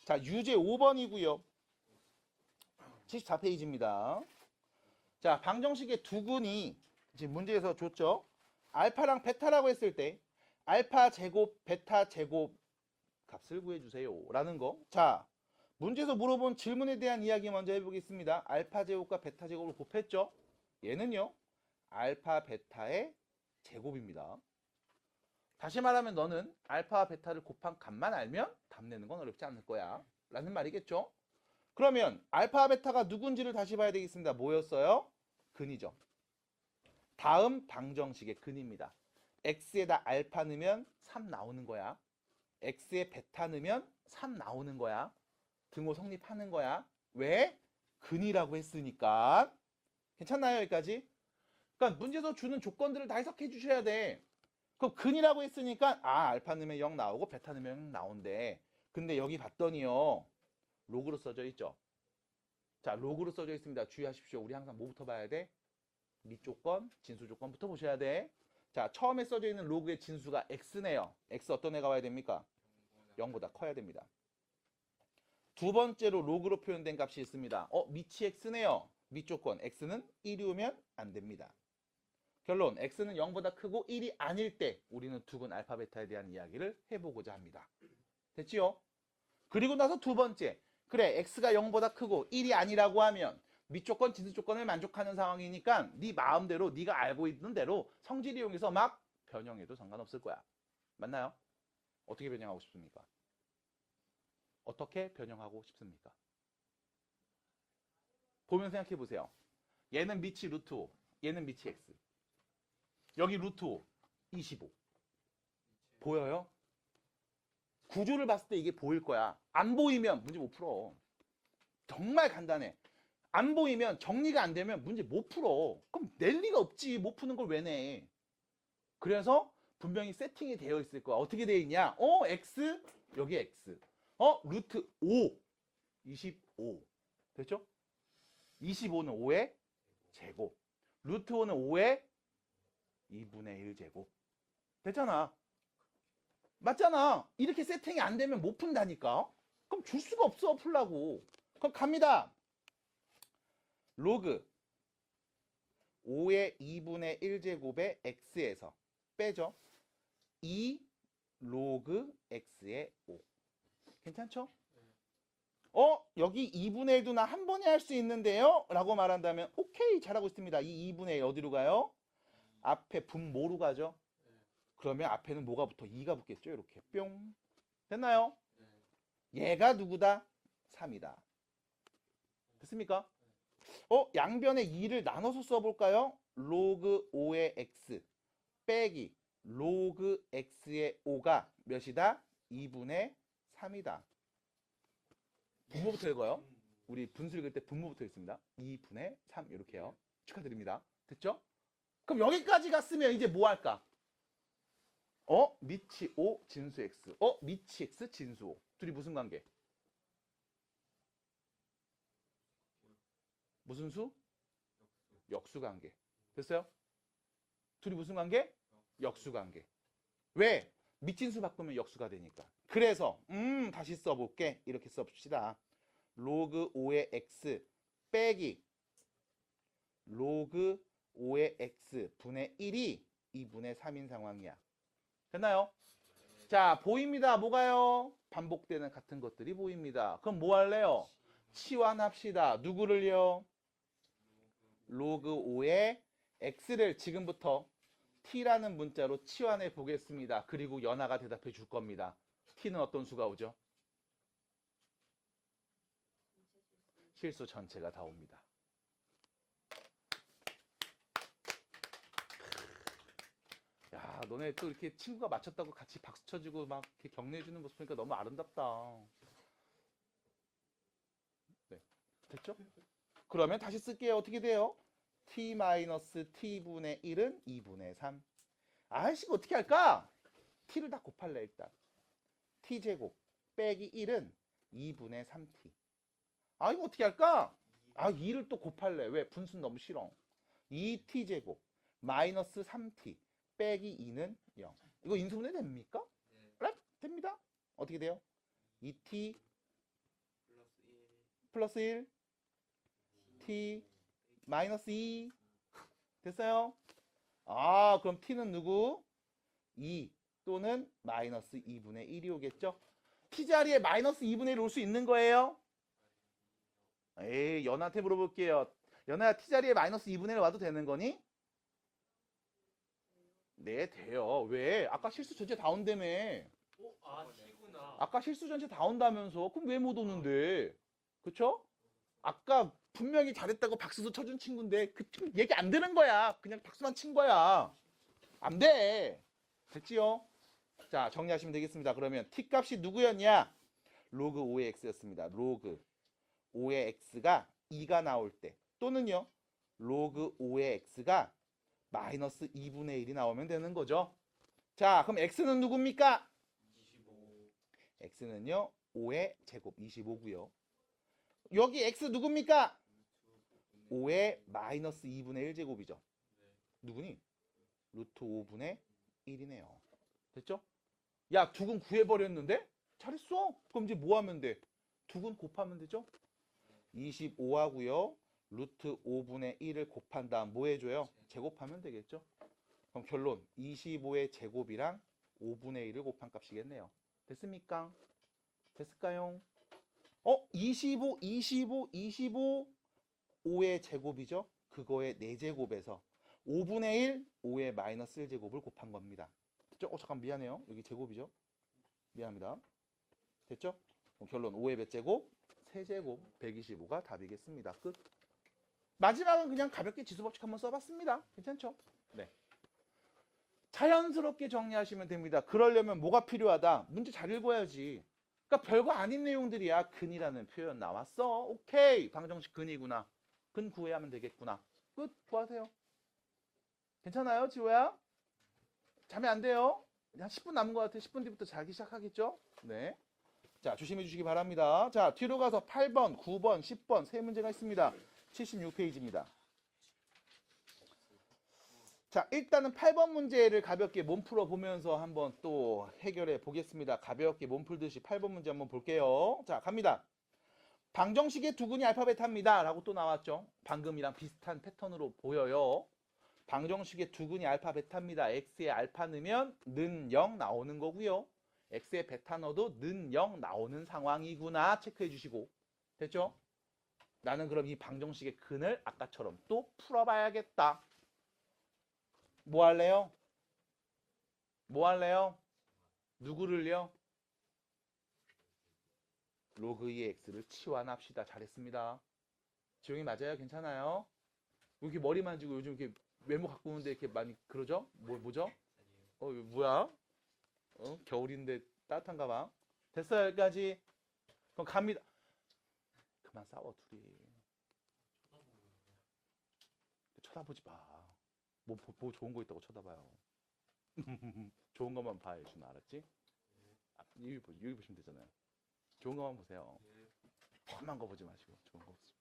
자, 유제 5번이고요. 74페이지입니다. 자, 방정식의 두 근이 지금 문제에서 줬죠. 알파랑 베타라고 했을 때 알파 제곱, 베타 제곱 값을 구해주세요. 라는 거. 자, 문제에서 물어본 질문에 대한 이야기 먼저 해보겠습니다. 알파 제곱과 베타 제곱을 곱했죠. 얘는요, 알파 베타의 제곱입니다. 다시 말하면 너는 알파와 베타를 곱한 값만 알면 답 내는 건 어렵지 않을 거야. 라는 말이겠죠. 그러면 알파와 베타가 누군지를 다시 봐야 되겠습니다. 뭐였어요? 근이죠. 다음 방정식의 근입니다. x에다 알파 넣으면 3 나오는 거야. x에 베타 넣으면 3 나오는 거야. 등호 성립하는 거야. 왜? 근이라고 했으니까. 괜찮나요? 여기까지? 그러니까 문제에서 주는 조건들을 다 해석해 주셔야 돼. 그럼 근이라고 했으니까 알파 넣으면 0 나오고 베타 넣으면 0 나온대. 근데 여기 봤더니요. 로그로 써져 있죠. 자, 로그로 써져 있습니다. 주의하십시오. 우리 항상 뭐부터 봐야 돼? 밑조건, 진수 조건부터 보셔야 돼. 자, 처음에 써져 있는 로그의 진수가 x네요. x 어떤 애가 와야 됩니까? 0보다 커야 됩니다. 두 번째로 로그로 표현된 값이 있습니다. 밑이 x네요. 밑조건 x는 1이 오면 안 됩니다. 결론, x는 0보다 크고 1이 아닐 때 우리는 두근 알파 베타에 대한 이야기를 해보고자 합니다. 됐지요? 그리고 나서 두 번째, 그래 x가 0보다 크고 1이 아니라고 하면 밑조건, 진수조건을 만족하는 상황이니까 네 마음대로 네가 알고 있는 대로 성질 이용해서 막 변형해도 상관없을 거야. 맞나요? 어떻게 변형하고 싶습니까? 어떻게 변형하고 싶습니까? 보면 생각해 보세요. 얘는 밑이 루트 5, 얘는 밑이 x. 여기 루트 5, 25. 보여요? 구조를 봤을 때 이게 보일 거야. 안 보이면 문제 못 풀어. 정말 간단해. 안 보이면 정리가 안 되면 문제 못 풀어. 그럼 낼 리가 없지. 못 푸는 걸 왜 내? 그래서 분명히 세팅이 되어 있을 거야. 어떻게 되어 있냐? x, 여기 x. 루트 5, 25. 됐죠? 25는 5의 제곱. 루트 5는 5의 2분의 1 제곱. 됐잖아. 맞잖아. 이렇게 세팅이 안 되면 못 푼다니까. 그럼 줄 수가 없어. 풀라고. 그럼 갑니다. 로그 5의 2분의 1 제곱의 x에서 빼죠. 2 로그 x의 5. 괜찮죠? 여기 2분의 1도 나 한 번에 할 수 있는데요? 라고 말한다면 오케이, 잘하고 있습니다. 이 2분의 1 어디로 가요? 앞에 분모로 가죠. 그러면 앞에는 뭐가 붙어? 2가 붙겠죠. 이렇게 뿅. 됐나요? 얘가 누구다? 3이다. 됐습니까? 양변에 2를 나눠서 써볼까요? 로그 5의 x 빼기 로그 x의 5가 몇이다? 2분의 3이다. 분모부터 읽어요. 우리 분수 읽을 때 분모부터 읽습니다. 2분의 3 이렇게요. 축하드립니다. 됐죠? 그럼 여기까지 갔으면 이제 뭐 할까? 밑이 5 진수 x. 밑이 x 진수 5. 둘이 무슨 관계? 무슨 수? 역수 관계. 됐어요? 둘이 무슨 관계? 역수 관계. 왜? 밑진수 바꾸면 역수가 되니까. 그래서 다시 써볼게. 이렇게 써봅시다. 로그 5의 x 빼기 로그 5의 x 분의 1이 2분의 3인 상황이야. 됐나요? 자, 보입니다. 뭐가요? 반복되는 같은 것들이 보입니다. 그럼 뭐 할래요? 치환합시다. 누구를요? 로그 5의 x를 지금부터 t라는 문자로 치환해 보겠습니다. 그리고 연하가 대답해 줄 겁니다. t는 어떤 수가 오죠? 실수 전체가 다 옵니다. 야, 너네 또 이렇게 친구가 맞췄다고 같이 박수 쳐주고 막 이렇게 격려해주는 모습 보니까 너무 아름답다. 네, 됐죠? 그러면 다시 쓸게요. 어떻게 돼요? t-t분의 1은 2분의 3. 아이씨, 어떻게 할까? t를 다 곱할래, 일단. t제곱 빼기 1은 2분의 3t. 이거 어떻게 할까? 2를 또 곱할래. 왜? 분수는 너무 싫어. 2t제곱 마이너스 3t 빼기 2는 0. 이거 인수분해 됩니까? 네. 됩니다. 어떻게 돼요? 2t 플러스 1 t 마이너스 2 됐어요? 아, 그럼 t는 누구? 2 또는 마이너스 2분의 1이 오겠죠? t 자리에 마이너스 2분의 1 올 수 있는 거예요? 에이, 연아한테 물어볼게요. 연아야, t 자리에 마이너스 2분의 1 와도 되는 거니? 네, 돼요. 왜? 아까 실수 전체 다 온다며. T구나. 아까 실수 전체 다 온다면서. 그럼 왜 못 오는데? 그쵸? 아까 분명히 잘했다고 박수도 쳐준 친구인데 그 친구 얘기 안 되는 거야. 그냥 박수만 친 거야. 안 돼. 됐지요? 자, 정리하시면 되겠습니다. 그러면 t 값이 누구였냐? 로그 5의 x였습니다. 로그 5의 x가 2가 나올 때 또는요. 로그 5의 x가 마이너스 2분의 1이 나오면 되는 거죠. 자, 그럼 x는 누굽니까? 25. x는요. 5의 제곱 25고요. 여기 x 누굽니까? 5의 마이너스 2분의 1제곱이죠. 누구니? 루트 5분의 1이네요. 됐죠? 야, 두근 구해버렸는데? 잘했어. 그럼 이제 뭐 하면 돼? 두근 곱하면 되죠? 25하고요. 루트 5분의 1을 곱한 다음 뭐 해줘요? 제곱하면 되겠죠? 그럼 결론 25의 제곱이랑 5분의 1을 곱한 값이겠네요. 됐습니까? 됐을까요? 25, 5의 제곱이죠? 그거의 4제곱에서 5분의 1, 5의 마이너스 1제곱을 곱한 겁니다. 됐죠? 잠깐 미안해요. 여기 제곱이죠? 미안합니다. 됐죠? 그럼 결론 5의 몇 제곱? 3제곱 125가 답이겠습니다. 끝. 마지막은 그냥 가볍게 지수법칙 한번 써봤습니다. 괜찮죠? 네. 자연스럽게 정리하시면 됩니다. 그러려면 뭐가 필요하다? 문제 잘 읽어야지. 그러니까 별거 아닌 내용들이야. 근이라는 표현 나왔어. 오케이. 방정식 근이구나. 근 구해야 하면 되겠구나. 끝. 구하세요. 괜찮아요, 지호야? 자면 안 돼요? 한 10분 남은 것 같아요. 10분 뒤부터 자기 시작하겠죠? 네. 자, 조심해 주시기 바랍니다. 자, 뒤로 가서 8번, 9번, 10번 세 문제가 있습니다. 76페이지입니다. 자, 일단은 8번 문제를 가볍게 몸풀어 보면서 한번 또 해결해 보겠습니다. 가볍게 몸풀듯이 8번 문제 한번 볼게요. 자, 갑니다. 방정식의 두근이 알파 베타입니다. 라고 또 나왔죠. 방금이랑 비슷한 패턴으로 보여요. 방정식의 두근이 알파 베타입니다. x에 알파 넣으면 는 0 나오는 거고요. x에 베타 넣어도 는 0 나오는 상황이구나 체크해 주시고. 됐죠? 나는 그럼 이 방정식의 근을 아까처럼 또 풀어봐야겠다. 뭐 할래요? 뭐 할래요? 누구를요? 로그 2의 x를 치환합시다. 잘했습니다. 지용이 맞아요? 괜찮아요? 이렇게 머리 만지고 요즘 이렇게 외모 가꾸는데 이렇게 많이 그러죠? 뭐죠? 이거 뭐야? 겨울인데 따뜻한가 봐. 됐어요, 여기까지. 그럼 갑니다. 그만 싸워, 둘이. 쳐다보지 마. 뭐 좋은 거 있다고 쳐다봐요. 좋은 것만 봐, 예준아. 알았지? 여기 보시면 되잖아요. 좋은 것만 보세요. 험한 거 보지 마시고 좋은 거 보세요.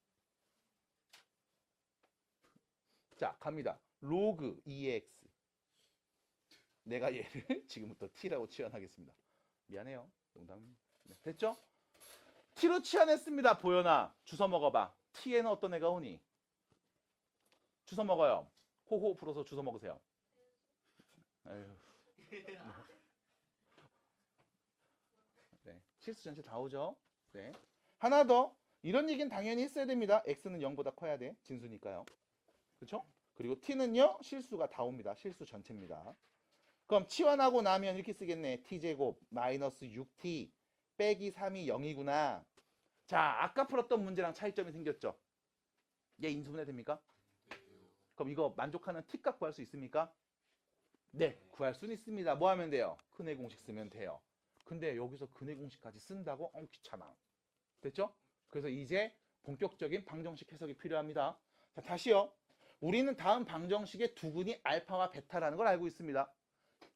자, 갑니다. 로그 2의 x. 내가 얘를 지금부터 t라고 치환하겠습니다. 미안해요. 농담입니다. 네, 됐죠? t로 치환했습니다. 보현아, 주워 먹어봐. t에는 어떤 애가 오니? 주워 먹어요. 호호 불어서 주워 먹으세요. 에휴. 네, 실수 전체 다 오죠? 네. 하나 더. 이런 얘기는 당연히 했어야 됩니다. x는 0보다 커야 돼. 진수니까요. 그렇죠? 그리고 t는요. 실수가 다 옵니다. 실수 전체입니다. 그럼 치환하고 나면 이렇게 쓰겠네. t제곱 마이너스 6t 빼기 3이 0이구나. 자, 아까 풀었던 문제랑 차이점이 생겼죠? 얘 인수분해 됩니까? 그럼 이거 만족하는 t값 구할 수 있습니까? 네, 구할 수는 있습니다. 뭐 하면 돼요? 근의 공식 쓰면 돼요. 근데 여기서 근의 공식까지 쓴다고? 귀찮아. 됐죠? 그래서 이제 본격적인 방정식 해석이 필요합니다. 자, 다시요. 우리는 다음 방정식의 두근이 알파와 베타라는 걸 알고 있습니다.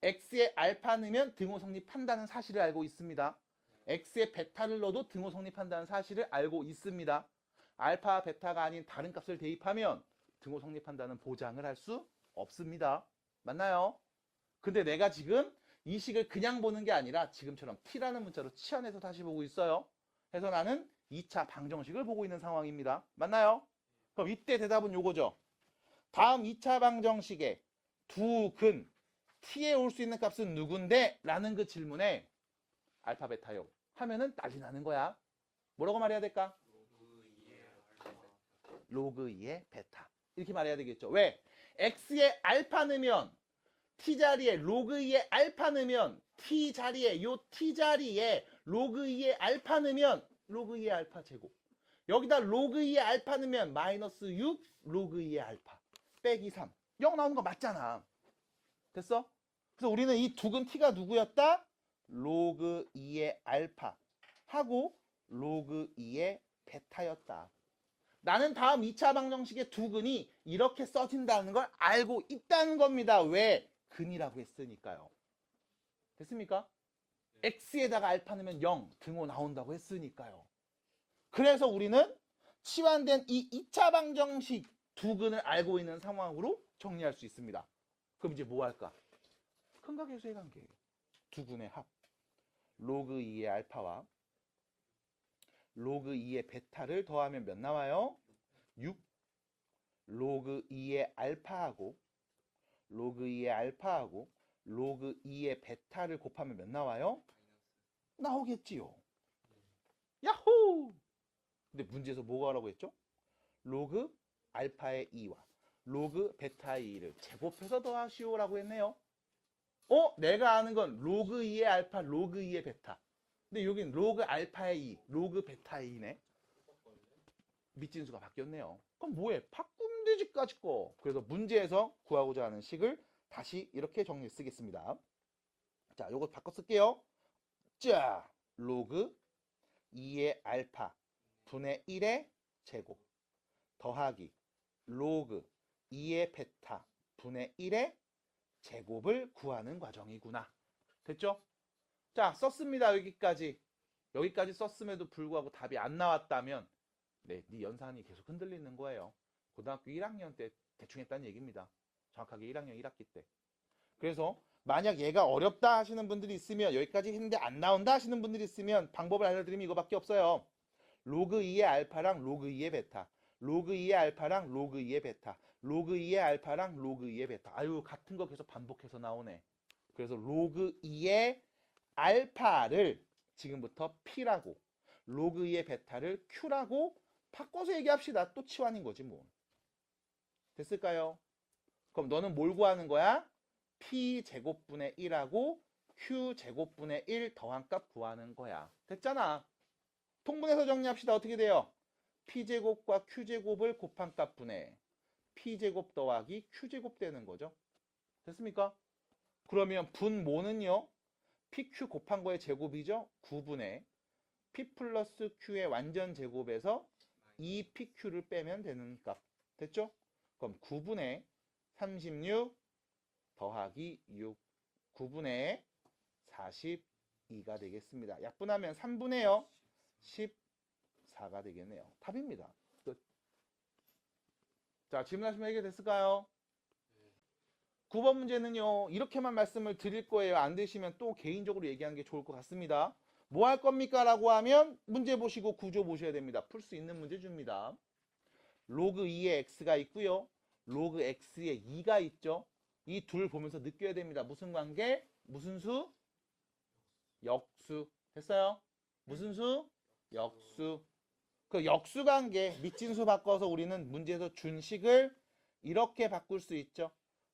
x에 알파 넣으면 등호 성립한다는 사실을 알고 있습니다. x에 베타를 넣어도 등호 성립한다는 사실을 알고 있습니다. 알파, 베타가 아닌 다른 값을 대입하면 등호 성립한다는 보장을 할 수 없습니다. 맞나요? 근데 내가 지금 이 식을 그냥 보는 게 아니라 지금처럼 t라는 문자로 치환해서 다시 보고 있어요. 해서 나는 2차 방정식을 보고 있는 상황입니다. 맞나요? 그럼 이때 대답은 요거죠. 다음 2차 방정식에 두 근 t에 올 수 있는 값은 누군데? 라는 그 질문에 알파 베타요 하면은 난리 나는 거야. 뭐라고 말해야 될까? 로그 2의 베타. 이렇게 말해야 되겠죠. 왜? x에 알파 넣으면 t 자리에 로그 2의 알파 넣으면 t 자리에 요 t 자리에 로그 2의 알파 넣으면 로그 2의 알파 제곱. 여기다 로그 2의 알파 넣으면 마이너스 6 로그 2의 알파 빼기 3. 0 나오는 거 맞잖아. 됐어? 그래서 우리는 이 두근 t가 누구였다? 로그 2의 알파 하고 로그 2의 베타였다. 나는 다음 2차 방정식의 두근이 이렇게 써진다는 걸 알고 있다는 겁니다. 왜? 근이라고 했으니까요. 됐습니까? x에다가 알파 넣으면 0 등호 나온다고 했으니까요. 그래서 우리는 치환된 이 2차 방정식 두근을 알고 있는 상황으로 정리할 수 있습니다. 그럼 이제 뭐 할까? 근과 계수의 관계. 두근의 합. 로그 2의 알파와 로그 2의 베타를 더하면 몇 나와요? 6. 로그 2의 알파하고 로그 2의 알파하고 로그 2의 베타를 곱하면 몇 나와요? 나오겠지요. 야호! 근데 문제에서 뭐가 하라고 했죠? 로그 알파의 2와 로그 베타의 2를 제곱해서 더하시오라고 했네요. 내가 아는 건 로그 2의 알파, 로그 2의 베타. 근데 여긴 로그 알파의 2, 로그 베타의 2네. 밑진수가 바뀌었네요. 그럼 뭐해? 바꾸면 되지까지 거. 그래서 문제에서 구하고자 하는 식을 다시 이렇게 정리 쓰겠습니다. 자, 요거 바꿔 쓸게요. 자, 로그 2의 알파 분의 1의 제곱 더하기 로그 2의 베타 분의 1의 제곱을 구하는 과정이구나. 됐죠? 자, 썼습니다. 여기까지 썼음에도 불구하고 답이 안 나왔다면 네 연산이 계속 흔들리는 거예요. 고등학교 1학년 때 대충 했다는 얘기입니다. 정확하게 1학년 1학기 때. 그래서 만약 얘가 어렵다 하시는 분들이 있으면, 여기까지 했는데 안 나온다 하시는 분들이 있으면 방법을 알려드리면 이거밖에 없어요. 로그 2의 알파랑 로그 2의 베타, 로그 2의 알파랑 로그 2의 베타, 로그 2의 알파랑 로그 2의 베타. 아유, 같은 거 계속 반복해서 나오네. 그래서 로그 2의 알파를 지금부터 P라고, 로그 2의 베타를 Q라고 바꿔서 얘기합시다. 또 치환인 거지 뭐. 됐을까요? 그럼 너는 뭘 구하는 거야? P제곱분의 1하고 Q제곱분의 1 더한 값 구하는 거야. 됐잖아. 통분해서 정리합시다. 어떻게 돼요? P제곱과 Q제곱을 곱한 값분의 P제곱 더하기 Q제곱 되는 거죠. 됐습니까? 그러면 분모는요, PQ 곱한 거의 제곱이죠. 9분의 P 플러스 Q의 완전 제곱에서 2PQ를 빼면 되는 값. 됐죠? 그럼 9분의 36 더하기 6, 9분의 42가 되겠습니다. 약분하면 3분의 14가 되겠네요. 답입니다. 끝. 자, 질문하시면 해결됐을까요? 9번 문제는요, 이렇게만 말씀을 드릴 거예요. 안 되시면 또 개인적으로 얘기하는 게 좋을 것 같습니다. 뭐 할 겁니까? 라고 하면 문제 보시고 구조 보셔야 됩니다. 풀 수 있는 문제 줍니다. 로그 2의 x가 있고요. 로그 x의 2가 있죠. 이 둘 보면서 느껴야 됩니다. 무슨 관계? 무슨 수? 역수. 됐어요? 무슨 수? 역수. 그 역수 관계, 밑진수 바꿔서 우리는 문제에서 준 식을 이렇게 바꿀 수 있죠.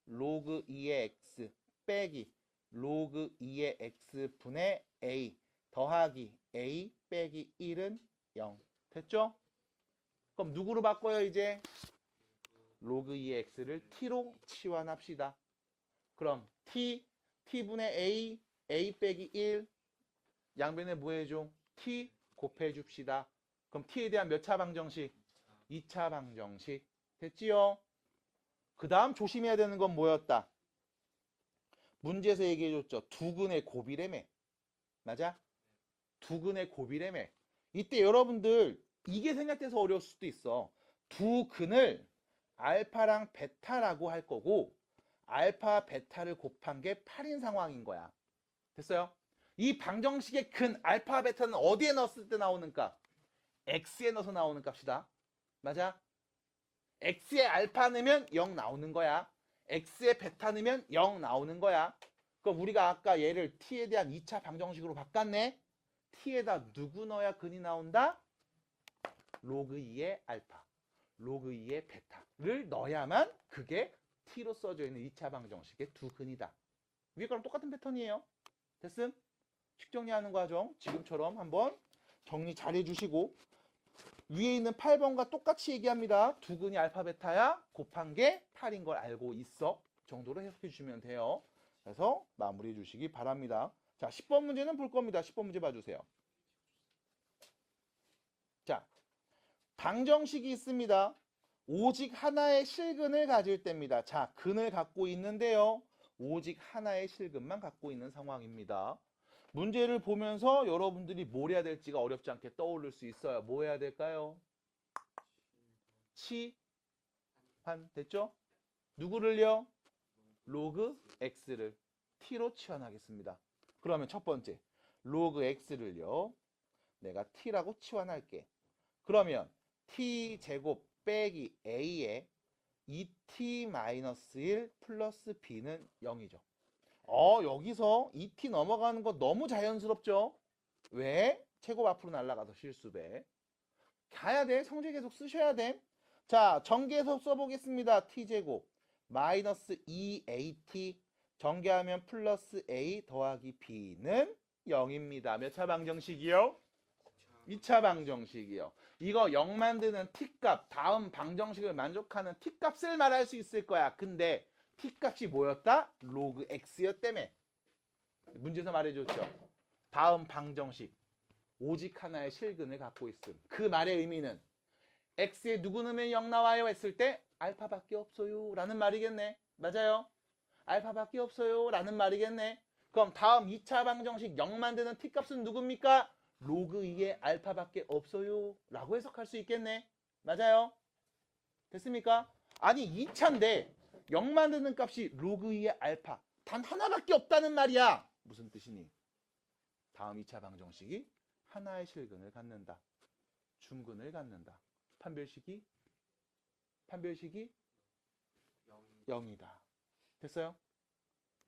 로그 2의 x 빼기 로그 2의 x 분의 a 더하기 a 빼기 1은 0. 됐죠? 그럼 누구로 바꿔요 이제? 로그 2의 x를 t로 치환합시다. 그럼 t분의 a 빼기 1 양변에 뭐 해줘? t 곱해 줍시다. 그럼 t에 대한 몇 차 방정식? 2차 방정식. 됐지요? 그 다음 조심해야 되는 건 뭐였다? 문제에서 얘기해줬죠. 두근의 곱이래며. 맞아? 두근의 곱이래며. 이때 여러분들 이게 생략돼서 어려울 수도 있어. 두근을 알파랑 베타라고 할 거고 알파 베타를 곱한 게 8인 상황인 거야. 됐어요? 이 방정식의 근 알파 베타는 어디에 넣었을 때 나오는 값? x에 넣어서 나오는 값이다. 맞아? x에 알파 넣으면 0 나오는 거야. x에 베타 넣으면 0 나오는 거야. 그럼 우리가 아까 얘를 t에 대한 2차 방정식으로 바꿨네. t에다 누구 넣어야 근이 나온다? 로그 2의 알파, 로그 2의 베타를 넣어야만 그게 t로 써져 있는 2차 방정식의 두 근이다. 위에 거랑 똑같은 패턴이에요. 됐음? 식 정리하는 과정 지금처럼 한번 정리 잘 해주시고, 위에 있는 8번과 똑같이 얘기합니다. 두 근이 알파 베타야 곱한 게 8인 걸 알고 있어 정도로 해석해 주시면 돼요. 그래서 마무리해 주시기 바랍니다. 자, 10번 문제는 볼 겁니다. 10번 문제 봐주세요. 자, 방정식이 있습니다. 오직 하나의 실근을 가질 때입니다. 자, 근을 갖고 있는데요. 오직 하나의 실근만 갖고 있는 상황입니다. 문제를 보면서 여러분들이 뭘 해야 될지가 어렵지 않게 떠오를 수 있어요. 뭐 해야 될까요? 치환 됐죠? 누구를요? 로그 x를 t로 치환하겠습니다. 그러면 첫 번째 로그 x를요 내가 t라고 치환할게. 그러면 t제곱 빼기 a에 2t-1 플러스 b는 0이죠. 여기서 2t 넘어가는 거 너무 자연스럽죠? 왜? 제곱 앞으로 날아가서 실수배. 가야 돼. 성질 계속 쓰셔야 돼. 자, 전개해서 써보겠습니다. t제곱 마이너스 2at 전개하면 플러스 a 더하기 b는 0입니다. 몇 차 방정식이요? 2차 방정식이요. 이거 0 만드는 t값, 다음 방정식을 만족하는 t값을 말할 수 있을 거야. 근데 t값이 뭐였다? 로그 x였다며. 문제에서 말해줬죠. 다음 방정식 오직 하나의 실근을 갖고 있음. 그 말의 의미는 x에 누구 넣으면 0 나와요 했을 때 알파밖에 없어요 라는 말이겠네. 맞아요? 알파밖에 없어요 라는 말이겠네. 그럼 다음 2차 방정식 0 만드는 t값은 누굽니까? 로그 2의 알파밖에 없어요 라고 해석할 수 있겠네. 맞아요? 됐습니까? 아니 2차인데 0 만드는 값이 로그 2의 알파 단 하나밖에 없다는 말이야. 무슨 뜻이니? 다음 2차 방정식이 하나의 실근을 갖는다. 중근을 갖는다. 판별식이 0이다. 됐어요?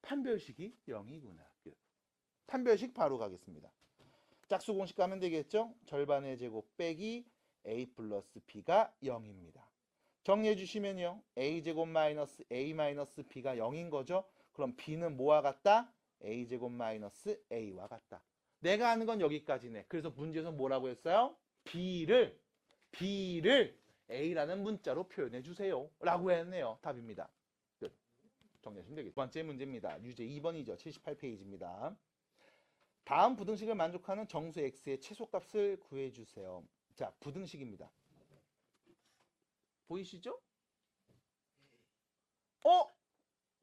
판별식이 0이구나. 판별식 바로 가겠습니다. 짝수 공식 가면 되겠죠? 절반의 제곱 빼기 a 플러스 b가 0입니다. 정리해 주시면요. a제곱 마이너스 a 마이너스 b가 0인 거죠. 그럼 b는 뭐와 같다? a제곱 마이너스 a와 같다. 내가 아는 건 여기까지네. 그래서 문제에서 뭐라고 했어요? b를 a라는 문자로 표현해 주세요 라고 했네요. 답입니다. 끝. 정리하시면 되겠습니다. 두 번째 문제입니다. 유제 2번이죠. 78페이지입니다. 다음 부등식을 만족하는 정수 x의 최소값을 구해주세요. 자, 부등식입니다. 보이시죠?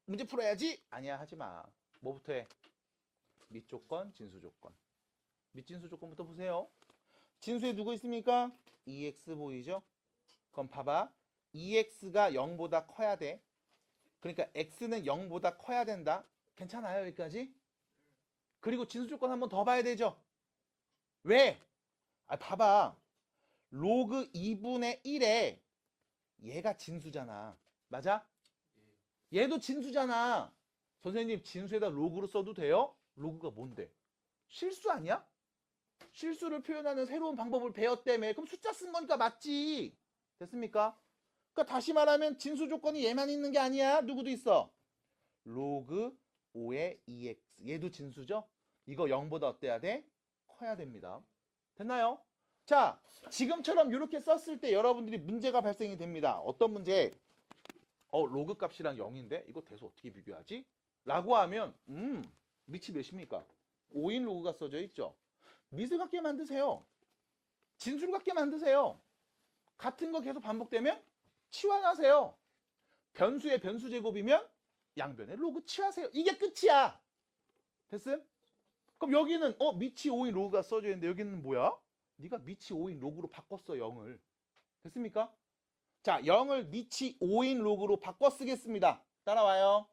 문제 풀어야지? 아니야, 하지마. 뭐부터 해? 밑조건, 진수조건. 밑진수조건부터 보세요. 진수에 누구 있습니까? 2x 보이죠? 그럼 봐봐. 2x가 0보다 커야 돼. 그러니까 x는 0보다 커야 된다. 괜찮아요, 여기까지? 그리고 진수조건 한 번 더 봐야 되죠? 왜? 봐봐. 로그 2분의 1에 얘가 진수잖아. 맞아? 얘도 진수잖아. 선생님, 진수에다 로그로 써도 돼요? 로그가 뭔데? 실수 아니야? 실수를 표현하는 새로운 방법을 배웠다며. 그럼 숫자 쓴 거니까 맞지. 됐습니까? 그러니까 다시 말하면 진수 조건이 얘만 있는 게 아니야. 누구도 있어? 로그 5의 2x. 얘도 진수죠? 이거 0보다 어때야 돼? 커야 됩니다. 됐나요? 자, 지금처럼 이렇게 썼을 때 여러분들이 문제가 발생이 됩니다. 어떤 문제? 로그 값이랑 0인데 이거 대수 어떻게 비교하지? 라고 하면 밑이 몇입니까? 5인 로그가 써져 있죠. 밑을 같게 만드세요. 진수를 같게 만드세요. 같은 거 계속 반복되면 치환하세요. 변수의 변수 제곱이면 양변에 로그 치하세요. 이게 끝이야. 됐음? 그럼 여기는 밑이 5인 로그가 써져 있는데 여기는 뭐야? 네가 밑이 5인 로그로 바꿨어. 0을. 됐습니까? 자, 0을 밑이 5인 로그로 바꿔 쓰겠습니다. 따라와요.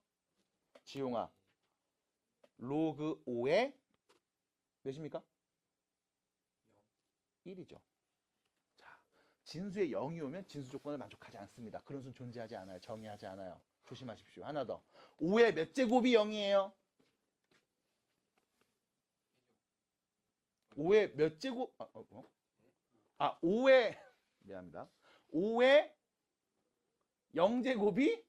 지용아. 로그 5의 몇입니까? 1이죠. 자, 진수에 0이 오면 진수 조건을 만족하지 않습니다. 그런 수는 존재하지 않아요. 정의하지 않아요. 조심하십시오. 하나 더. 5의 몇 제곱이 0이에요? 5의 몇 제곱? 5의 미안합니다. 5의 0제곱이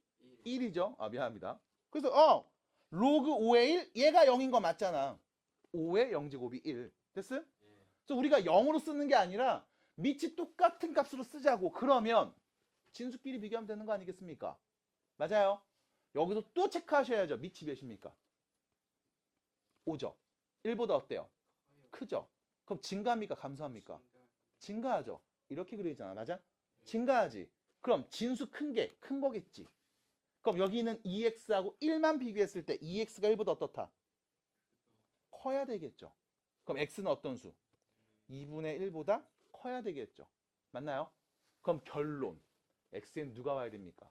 1이죠. 미안합니다. 그래서 로그 5의 1 얘가 0인 거 맞잖아. 5의 0제곱이 1. 됐어요? 그래서 우리가 0으로 쓰는 게 아니라 밑이 똑같은 값으로 쓰자고. 그러면 진수끼리 비교하면 되는 거 아니겠습니까? 맞아요. 여기서 또 체크하셔야죠. 밑이 몇입니까? 5죠. 1보다 어때요? 크죠. 그럼 증가합니까? 감소합니까? 증가하죠. 이렇게 그리잖아. 맞아? 증가하지. 그럼 진수 큰 거겠지. 그럼 여기는 2x하고 1만 비교했을 때 2x가 1보다 어떻다? 커야 되겠죠. 그럼 x는 어떤 수? 2분의 1보다 커야 되겠죠. 맞나요? 그럼 결론. x엔 누가 와야 됩니까?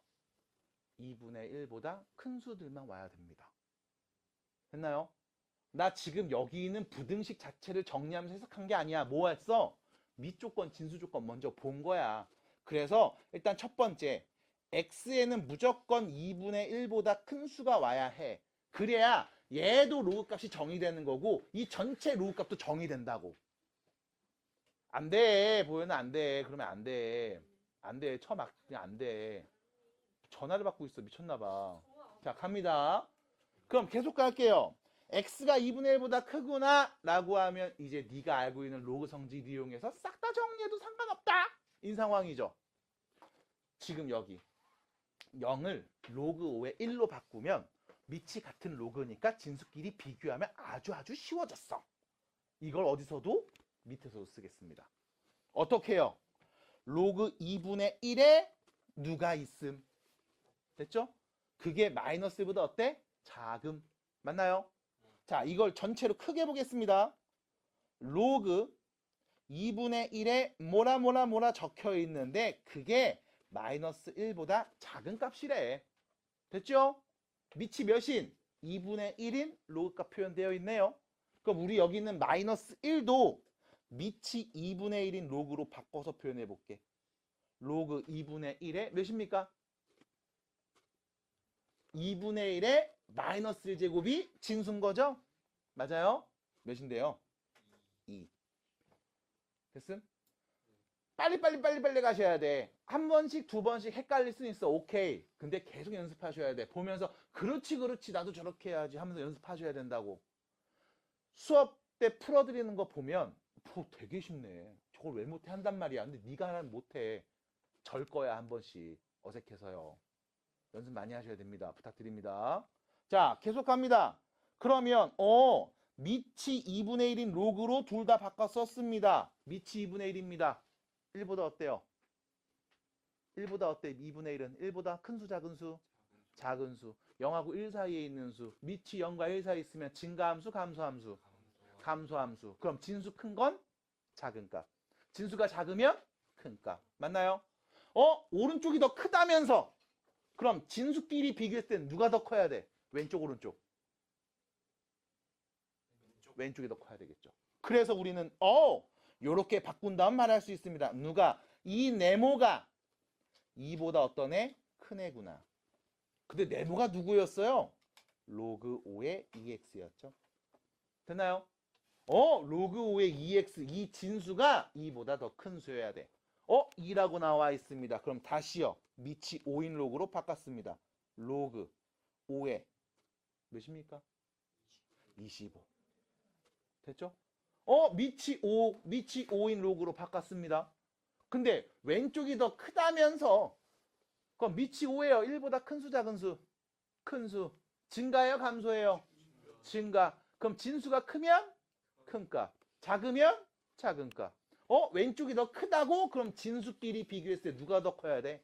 2분의 1보다 큰 수들만 와야 됩니다. 됐나요? 나 지금 여기 있는 부등식 자체를 정리하면서 해석한 게 아니야. 뭐 했어? 밑조건, 진수조건 먼저 본 거야. 그래서 일단 첫 번째, x에는 무조건 2분의 1보다 큰 수가 와야 해. 그래야 얘도 로그 값이 정의되는 거고 이 전체 로그 값도 정의된다고. 안 돼. 보여는 안 돼. 그러면 안 돼. 안 돼. 그냥 안 돼. 전화를 받고 있어. 미쳤나 봐. 자, 갑니다. 그럼 계속 갈게요. x가 2분의 1보다 크구나 라고 하면 이제 네가 알고 있는 로그 성질 이용해서 싹 다 정리해도 상관없다 인 상황이죠. 지금 여기 0을 로그 5의 1로 바꾸면 밑이 같은 로그니까 진수끼리 비교하면 아주 쉬워졌어. 이걸 어디서도 밑에서도 쓰겠습니다. 어떻게 해요? 로그 2분의 1에 누가 있음? 됐죠? 그게 마이너스보다 어때? 작음. 맞나요? 자, 이걸 전체로 크게 보겠습니다. 로그 2분의 1에 뭐라 적혀 있는데 그게 마이너스 1보다 작은 값이래. 됐죠? 밑이 몇인? 2분의 1인 로그 값 표현되어 있네요. 그럼 우리 여기 있는 마이너스 1도 밑이 2분의 1인 로그로 바꿔서 표현해 볼게. 로그 2분의 1에 몇입니까? 2분의 1에 마이너스 1제곱이 진수인 거죠? 맞아요? 몇인데요? 2. 됐음? 빨리 가셔야 돼. 한 번씩, 두 번씩 헷갈릴 수는 있어. 오케이. 근데 계속 연습하셔야 돼. 보면서 그렇지 나도 저렇게 해야지 하면서 연습하셔야 된다고. 수업 때 풀어드리는 거 보면 되게 쉽네. 저걸 왜 못해 한단 말이야. 근데 네가 하면 못해. 절 거야 한 번씩. 어색해서요. 연습 많이 하셔야 됩니다. 부탁드립니다. 자, 계속 갑니다. 그러면 밑이 2분의 1인 로그로 둘 다 바꿔 썼습니다. 밑이 2분의 1입니다. 1보다 어때요? 1보다 어때? 2분의 1은 1보다 큰 수, 작은 수? 작은 수. 0하고 1 사이에 있는 수. 밑이 0과 1 사이에 있으면 증가함수, 감소함수? 감소함수. 그럼 진수 큰 건 작은 값. 진수가 작으면 큰 값. 맞나요? 오른쪽이 더 크다면서. 그럼 진수끼리 비교했을 땐 누가 더 커야 돼? 왼쪽, 오른쪽? 왼쪽이 더 커야 되겠죠. 그래서 우리는 요렇게 바꾼 다음 말할 수 있습니다. 누가? 이 네모가 2보다 어떤 애? 큰 애구나. 근데 네모가 누구였어요? 로그 5의 2x였죠. 됐나요? 로그 5의 2x, 이 진수가 2보다 더 큰 수여야 돼. 2라고 나와 있습니다. 그럼 다시요. 밑이 5인 로그로 바꿨습니다. 로그 5의 몇입니까? 25. 됐죠? 밑이 5인 로그로 바꿨습니다. 근데 왼쪽이 더 크다면서 그럼 밑이 5예요. 1보다 큰 수, 작은 수? 큰 수. 증가예요? 감소예요? 증가. 그럼 진수가 크면 큰 값. 작으면 작은 값. 왼쪽이 더 크다고? 그럼 진수끼리 비교했을 때 누가 더 커야 돼?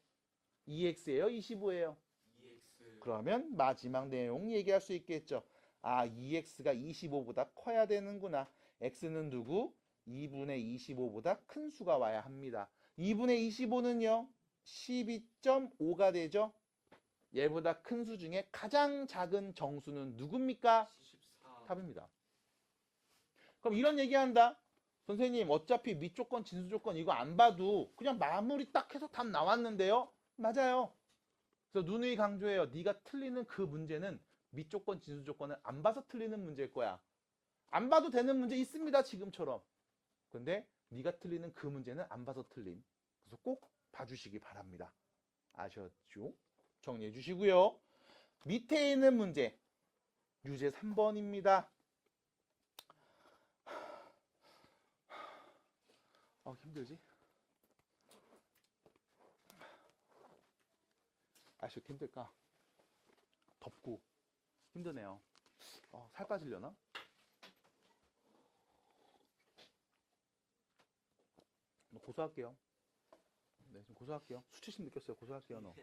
2x예요? 25예요? 2x. 그러면 마지막 내용 얘기할 수 있겠죠. 2x가 25보다 커야 되는구나. x는 누구? 2분의 25보다 큰 수가 와야 합니다. 2분의 25는요. 12.5가 되죠. 얘보다 큰 수 중에 가장 작은 정수는 누굽니까? 74. 답입니다. 그럼 이런 얘기한다. 선생님 어차피 밑조건 진수조건 이거 안 봐도 그냥 마무리 딱 해서 답 나왔는데요. 맞아요. 그래서 누누이 강조해요. 네가 틀리는 그 문제는 밑조건 진수조건을 안 봐서 틀리는 문제일 거야. 안 봐도 되는 문제 있습니다. 지금처럼. 근데 네가 틀리는 그 문제는 안 봐서 틀림. 그래서 꼭 봐주시기 바랍니다. 아셨죠? 정리해 주시고요. 밑에 있는 문제 유제 3번입니다. 힘들지? 아쉬워 힘들까? 덥고 힘드네요. 살 빠지려나? 고소할게요. 네, 좀 고소할게요. 수치심 느꼈어요. 고소할게요, 너.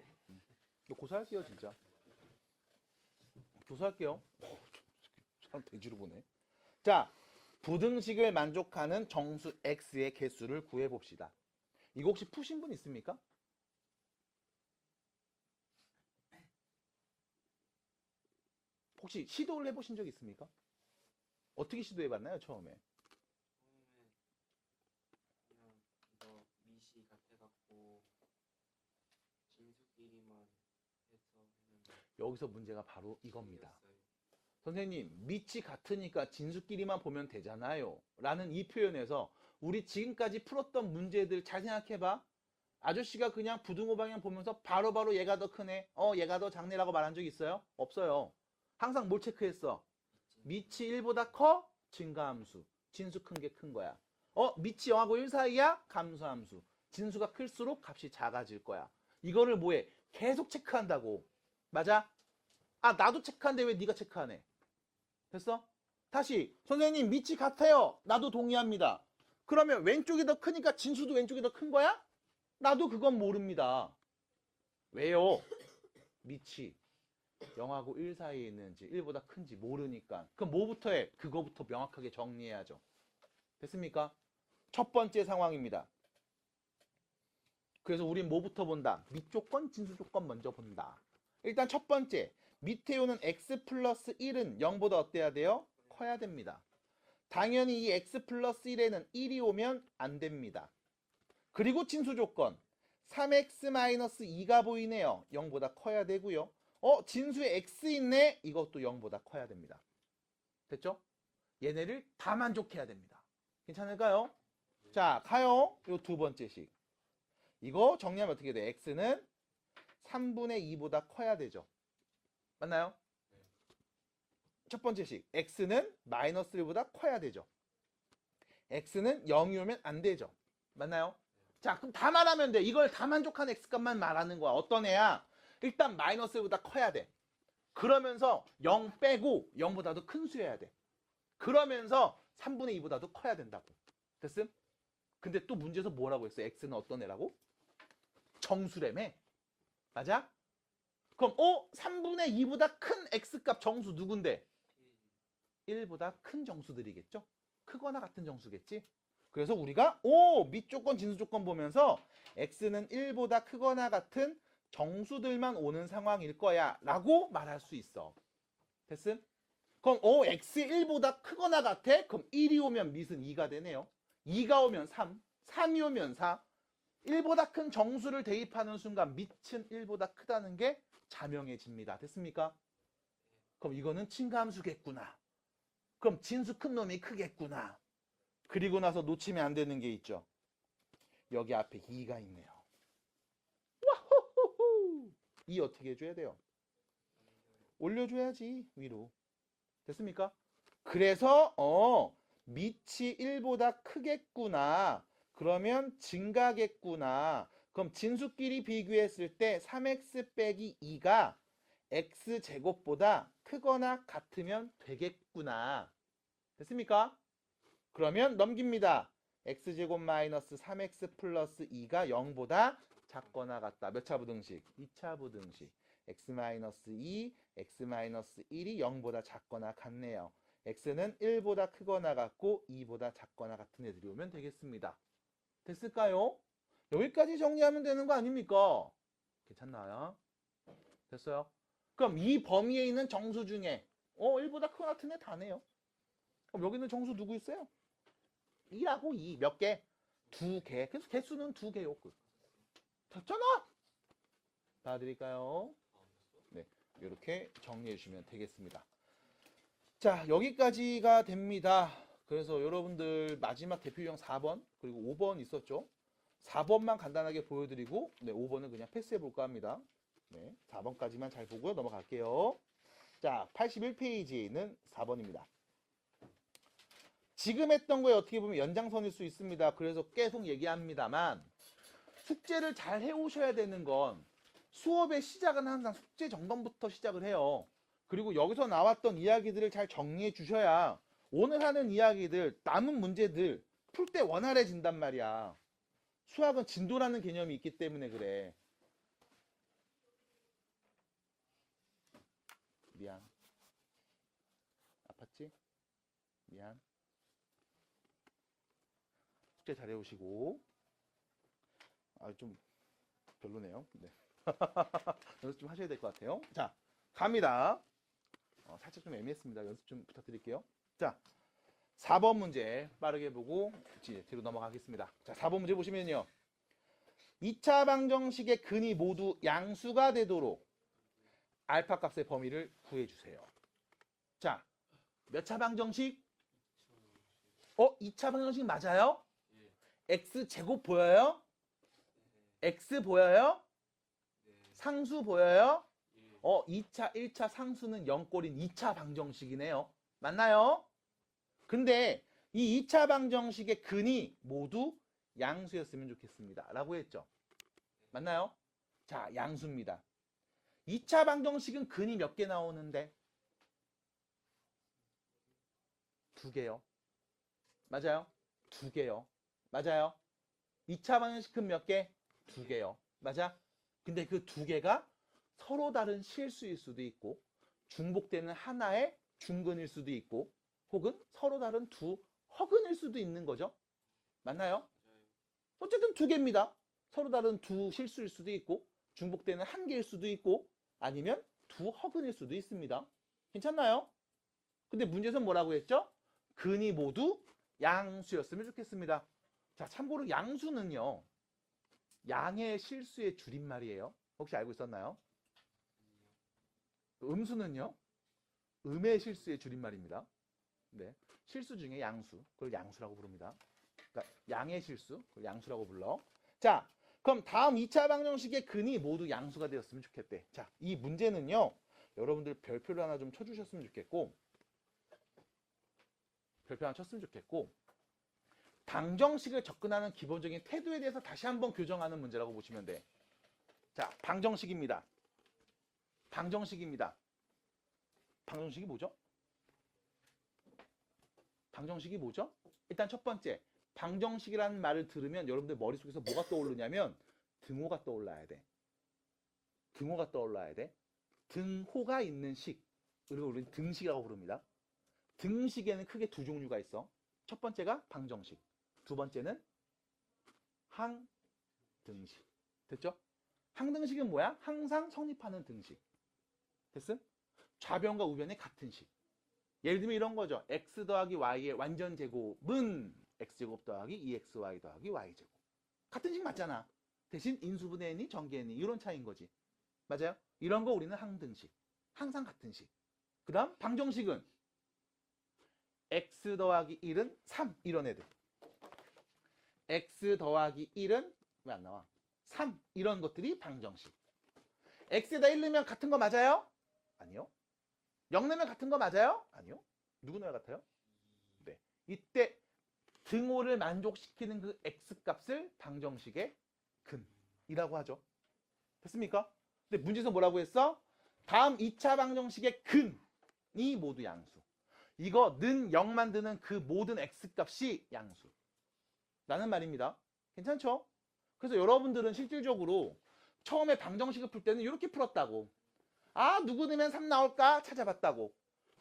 너 고소할게요, 진짜. 고소할게요. 사람 돼지로 보네. 자, 부등식을 만족하는 정수 x의 개수를 구해봅시다. 이거 혹시 푸신 분 있습니까? 혹시 시도를 해보신 적 있습니까? 어떻게 시도해봤나요, 처음에? 그냥 이거 미시 같아갖고 진수끼리만 해서 했는데 여기서 문제가 바로 이겁니다. 틀렸어요. 선생님, 밑이 같으니까 진수끼리만 보면 되잖아요. 라는 이 표현에서 우리 지금까지 풀었던 문제들 잘 생각해봐. 아저씨가 그냥 부등호 방향 보면서 바로바로 얘가 더 크네, 얘가 더 작네라고 말한 적 있어요? 없어요. 항상 뭘 체크했어? 밑이 1보다 커? 증가함수. 진수 큰 게 큰 거야. 밑이 0하고 1 사이야? 감소함수. 진수가 클수록 값이 작아질 거야. 이거를 뭐해? 계속 체크한다고. 맞아? 나도 체크한데 왜 네가 체크하네? 됐어? 다시 선생님 밑이 같아요. 나도 동의합니다. 그러면 왼쪽이 더 크니까 진수도 왼쪽이 더 큰 거야? 나도 그건 모릅니다. 왜요? 밑이 0하고 1 사이에 있는지 1보다 큰지 모르니까. 그럼 뭐부터 해? 그거부터 명확하게 정리해야죠. 됐습니까? 첫 번째 상황입니다. 그래서 우린 뭐부터 본다? 밑조건, 진수조건 먼저 본다. 일단 첫 번째, 밑에 오는 x 플러스 1은 0보다 어때야 돼요? 커야 됩니다. 당연히 이 x 플러스 1에는 1이 오면 안 됩니다. 그리고 진수조건 3x 마이너스 2가 보이네요. 0보다 커야 되고요. 진수에 x 있네? 이것도 0보다 커야 됩니다. 됐죠? 얘네를 다 만족해야 됩니다. 괜찮을까요? 자, 가요. 요 두 번째식. 이거 정리하면 어떻게 돼? x는 3분의 2보다 커야 되죠. 맞나요? 첫 번째식. x는 마이너스 1보다 커야 되죠. x는 0이 오면 안 되죠. 맞나요? 자, 그럼 다 말하면 돼. 이걸 다 만족한 x값만 말하는 거야. 어떤 애야? 일단 마이너스 1보다 커야 돼. 그러면서 0 빼고 0보다도 큰 수여야 돼. 그러면서 3분의 2보다도 커야 된다고. 됐음? 근데 또 문제에서 뭐라고 했어? x는 어떤 애라고? 정수래매. 맞아? 그럼 3분의 2보다 큰 x값 정수 누군데? 1보다 큰 정수들이겠죠? 크거나 같은 정수겠지? 그래서 우리가 밑조건 진수조건 보면서 x는 1보다 크거나 같은 정수들만 오는 상황일 거야 라고 말할 수 있어. 됐음? 그럼 x 1보다 크거나 같아? 그럼 1이 오면 밑은 2가 되네요. 2가 오면 3, 3이 오면 4. 1보다 큰 정수를 대입하는 순간 밑은 1보다 크다는 게 자명해집니다. 됐습니까? 그럼 이거는 친가함수겠구나. 그럼 진수 큰 놈이 크겠구나. 그리고 나서 놓치면 안 되는 게 있죠. 여기 앞에 2가 있네요. 와호호호! 2 어떻게 해줘야 돼요? 올려줘야지 위로. 됐습니까? 그래서 밑이 1보다 크겠구나. 그러면 증가겠구나. 그럼 진수끼리 비교했을 때 3x 빼기 2가 x제곱보다 크거나 같으면 되겠구나. 됐습니까? 그러면 넘깁니다. x제곱 마이너스 3x 플러스 2가 0보다 작거나 같다. 몇 차 부등식? 2차 부등식. x 마이너스 2, x 마이너스 1이 0보다 작거나 같네요. x는 1보다 크거나 같고 2보다 작거나 같은 애들이 오면 되겠습니다. 됐을까요? 여기까지 정리하면 되는 거 아닙니까? 괜찮나요? 됐어요? 그럼 이 범위에 있는 정수 중에 1보다 크거나 같은 애 다네요. 그럼 여기는 정수 누구 있어요? 2라고 2. 몇 개? 2개. 그래서 개수는 2개요. 끝. 됐잖아. 봐드릴까요? 네, 이렇게 정리해 주시면 되겠습니다. 자, 여기까지가 됩니다. 그래서 여러분들 마지막 대표 유형 4번 그리고 5번 있었죠? 4번만 간단하게 보여드리고 네, 5번은 그냥 패스해 볼까 합니다. 네, 4번까지만 잘 보고 넘어갈게요. 자, 81페이지는 4번입니다. 지금 했던 거에 어떻게 보면 연장선일 수 있습니다. 그래서 계속 얘기합니다만 숙제를 잘 해오셔야 되는 건 수업의 시작은 항상 숙제 점검부터 시작을 해요. 그리고 여기서 나왔던 이야기들을 잘 정리해 주셔야 오늘 하는 이야기들, 남은 문제들 풀 때 원활해진단 말이야. 수학은 진도라는 개념이 있기 때문에 그래. 미안. 아팠지? 미안. 숙제 잘 해오시고. 아, 좀 별로네요. 네. 연습 좀 하셔야 될 것 같아요. 자, 갑니다. 살짝 좀 애매했습니다. 연습 좀 부탁드릴게요. 자, 4번 문제 빠르게 보고 이제 뒤로 넘어가겠습니다. 자, 4번 문제 보시면요. 2차 방정식의 근이 모두 양수가 되도록 알파 값의 범위를 구해주세요. 자, 몇 차 방정식? 2차 방정식 맞아요? x제곱 보여요? x 보여요? 상수 보여요? 2차, 1차 상수는 0꼴인 2차 방정식이네요. 맞나요? 근데 이 2차 방정식의 근이 모두 양수였으면 좋겠습니다. 라고 했죠. 맞나요? 자, 양수입니다. 2차 방정식은 근이 몇 개 나오는데? 2개요. 맞아요? 2개요. 맞아요? 2차 방정식은 몇 개? 2개요. 맞아? 근데 그 2개가 서로 다른 실수일 수도 있고 중복되는 하나의 중근일 수도 있고 혹은 서로 다른 두 허근일 수도 있는 거죠. 맞나요? 어쨌든 2개입니다. 서로 다른 두 실수일 수도 있고 중복되는 한 개일 수도 있고 아니면 두 허근일 수도 있습니다. 괜찮나요? 근데 문제에서 뭐라고 했죠? 근이 모두 양수였으면 좋겠습니다. 자, 참고로 양수는요. 양의 실수의 줄임말이에요. 혹시 알고 있었나요? 음수는요. 음의 실수의 줄임말입니다. 네, 실수 중에 양수, 그걸 양수라고 부릅니다. 그러니까 양의 실수, 그걸 양수라고 불러. 자, 그럼 다음 2차 방정식의 근이 모두 양수가 되었으면 좋겠대. 자, 이 문제는요. 여러분들 별표를 하나 좀 쳐주셨으면 좋겠고 별표 하나 쳤으면 좋겠고 방정식을 접근하는 기본적인 태도에 대해서 다시 한번 교정하는 문제라고 보시면 돼. 자, 방정식입니다. 방정식입니다. 방정식이 뭐죠? 방정식이 뭐죠? 일단 첫 번째, 방정식이라는 말을 들으면 여러분들 머릿속에서 뭐가 떠오르냐면 등호가 떠올라야 돼. 등호가 떠올라야 돼. 등호가 있는 식, 그리고 우리는 등식이라고 부릅니다. 등식에는 크게 두 종류가 있어. 첫 번째가 방정식, 두 번째는 항등식. 됐죠? 항등식은 뭐야? 항상 성립하는 등식. 됐음? 좌변과 우변의 같은 식. 예를 들면 이런 거죠. x 더하기 y의 완전 제곱은 x제곱 더하기 2xy 더하기 y제곱. 같은 식 맞잖아. 대신 인수분해 n이 전개 n이 이런 차이인 거지. 맞아요? 이런 거 우리는 항등식. 항상 같은 식. 그 다음 방정식은 x 더하기 1은 3 이런 애들. x 더하기 1은 왜 안 나와? 3 이런 것들이 방정식. x에다 1 넣으면 같은 거 맞아요? 아니요. 0 넣으면 같은 거 맞아요? 아니요. 누구 넣어야 같아요? 네. 이때 등호를 만족시키는 그 x값을 방정식의 근이라고 하죠. 됐습니까? 근데 문제에서 뭐라고 했어? 다음 2차 방정식의 근이 모두 양수. 이거 는 0 만드는 그 모든 x값이 양수. 라는 말입니다. 괜찮죠? 그래서 여러분들은 실질적으로 처음에 방정식을 풀 때는 이렇게 풀었다고. 아, 누구 넣으면 3 나올까? 찾아봤다고.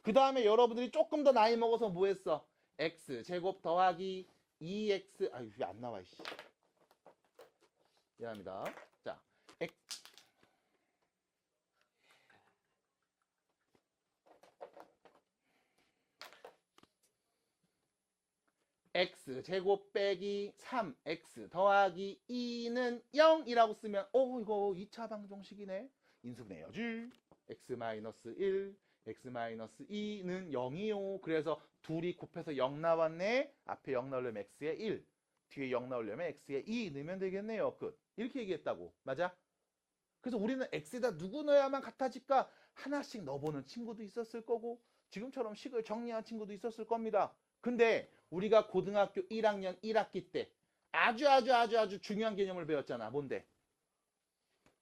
그 다음에 여러분들이 조금 더 나이 먹어서 뭐 했어? x제곱 더하기 2x, 아유, 왜 안 나와, 이씨. 미안합니다. 자, x제곱 빼기 3x 더하기 2는 0이라고 쓰면 이거 2차 방정식이네. 인수분해해야지. x-1, x-2는 0이요. 그래서 둘이 곱해서 0 나왔네. 앞에 0 넣으려면 x에 1, 뒤에 0 넣으려면 x에 2 넣으면 되겠네요. 끝. 이렇게 얘기했다고. 맞아? 그래서 우리는 x에다 누구 넣어야만 같아질까? 하나씩 넣어보는 친구도 있었을 거고 지금처럼 식을 정리한 친구도 있었을 겁니다. 근데 우리가 고등학교 1학년 1학기 때 아주 중요한 개념을 배웠잖아. 뭔데?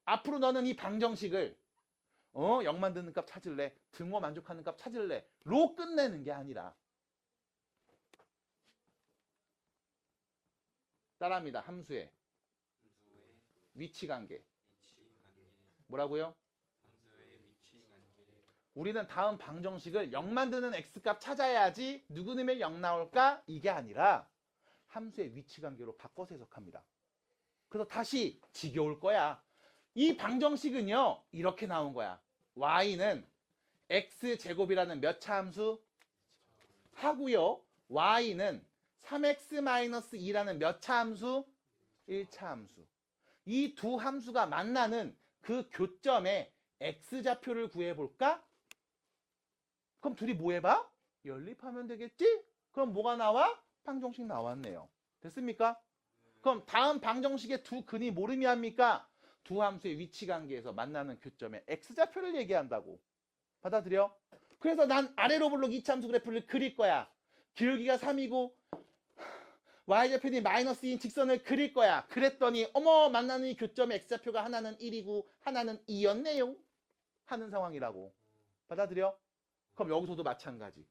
앞으로 너는 이 방정식을 0 만드는 값 찾을래? 등호 만족하는 값 찾을래? 로 끝내는 게 아니라 따라합니다. 함수의 위치관계. 뭐라고요? 우리는 다음 방정식을 0 만드는 x값 찾아야지 누구 넣으면 0 나올까? 이게 아니라 함수의 위치관계로 바꿔서 해석합니다. 그래서 다시 지겨울 거야. 이 방정식은요. 이렇게 나온 거야. y는 x제곱이라는 몇 차 함수? 하고요. y는 3x-2라는 몇 차 함수? 1차 함수. 이 두 함수가 만나는 그 교점에 x좌표를 구해볼까? 그럼 둘이 뭐 해봐? 연립하면 되겠지? 그럼 뭐가 나와? 방정식 나왔네요. 됐습니까? 그럼 다음 방정식의 두 근이 뭘 의미합니까? 두 함수의 위치관계에서 만나는 교점에 x좌표를 얘기한다고. 받아들여? 그래서 난 아래로 볼록 2차 함수 그래프를 그릴 거야. 기울기가 3이고 y좌표는 -2인 직선을 그릴 거야. 그랬더니 어머 만나는 이 교점의 x좌표가 하나는 1이고 하나는 2였네요. 하는 상황이라고. 받아들여? 그럼 여기서도 마찬가지.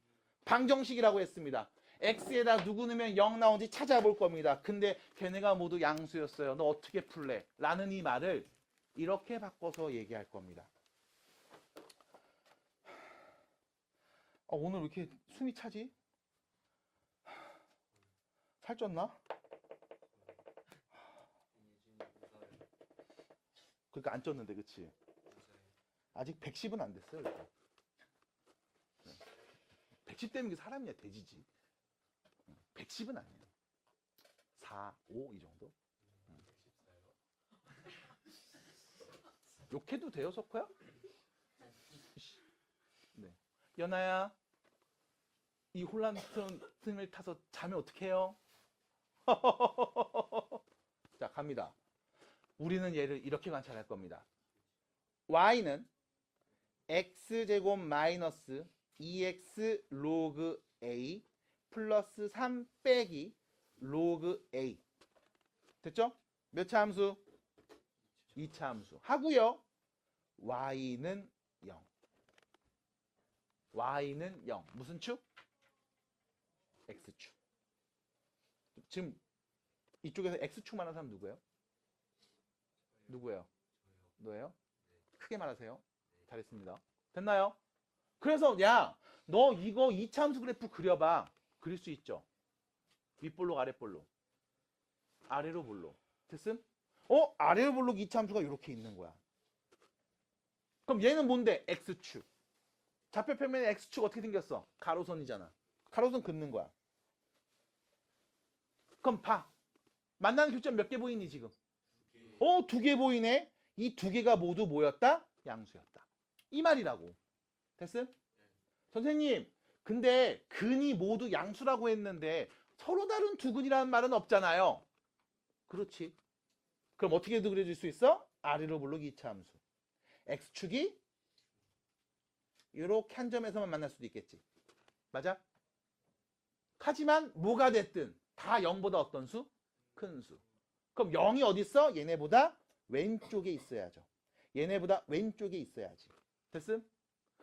방정식이라고 했습니다. x에다 누구 넣으면 0 나온지 찾아볼 겁니다. 근데 걔네가 모두 양수였어요. 너 어떻게 풀래? 라는 이 말을 이렇게 바꿔서 얘기할 겁니다. 오늘 왜 이렇게 숨이 차지? 살쪘나? 그러니까 안 쪘는데 그치? 아직 110은 안 됐어요. 일단. 110 되는 게 사람이야 돼지지. 110은 아니에요. 4, 5 이 정도? 욕해도 돼요 석호야? 네. 연아야 이 혼란스러움을 타서 자면 어떡해요? 자 갑니다. 우리는 얘를 이렇게 관찰할 겁니다. y는 x제곱 마이너스 2x 로그 a 플러스 3 빼기 로그 a 됐죠? 몇 차 함수? 2차 함수 하고요. y는 0. y는 0. 무슨 축? x축. 지금 이쪽에서 x축만 하는 사람 누구예요? 누구예요? 너예요? 크게 말하세요. 잘했습니다. 됐나요? 그래서 야, 너 이거 2차 함수 그래프 그려봐. 그릴 수 있죠? 윗볼록 아랫볼록. 아래로 볼록. 됐음? 아래로 볼록 2차 함수가 이렇게 있는 거야. 그럼 얘는 뭔데? x축. 좌표 평면의 x축 어떻게 생겼어? 가로선이잖아. 가로선 긋는 거야. 그럼 봐. 만나는 교점 몇 개 보이니 지금? 두 개 보이네. 이 두 개가 모두 뭐였다? 양수였다. 이 말이라고. 됐음? 선생님, 근데 근이 모두 양수라고 했는데 서로 다른 두 근이라는 말은 없잖아요. 그렇지. 그럼 어떻게도 그려줄 수 있어? 아래로 볼록 2차 함수. x축이 이렇게 한 점에서만 만날 수도 있겠지. 맞아? 하지만 뭐가 됐든 다 0보다 어떤 수? 큰 수. 그럼 0이 어디 있어? 얘네보다 왼쪽에 있어야죠. 얘네보다 왼쪽에 있어야지. 됐음?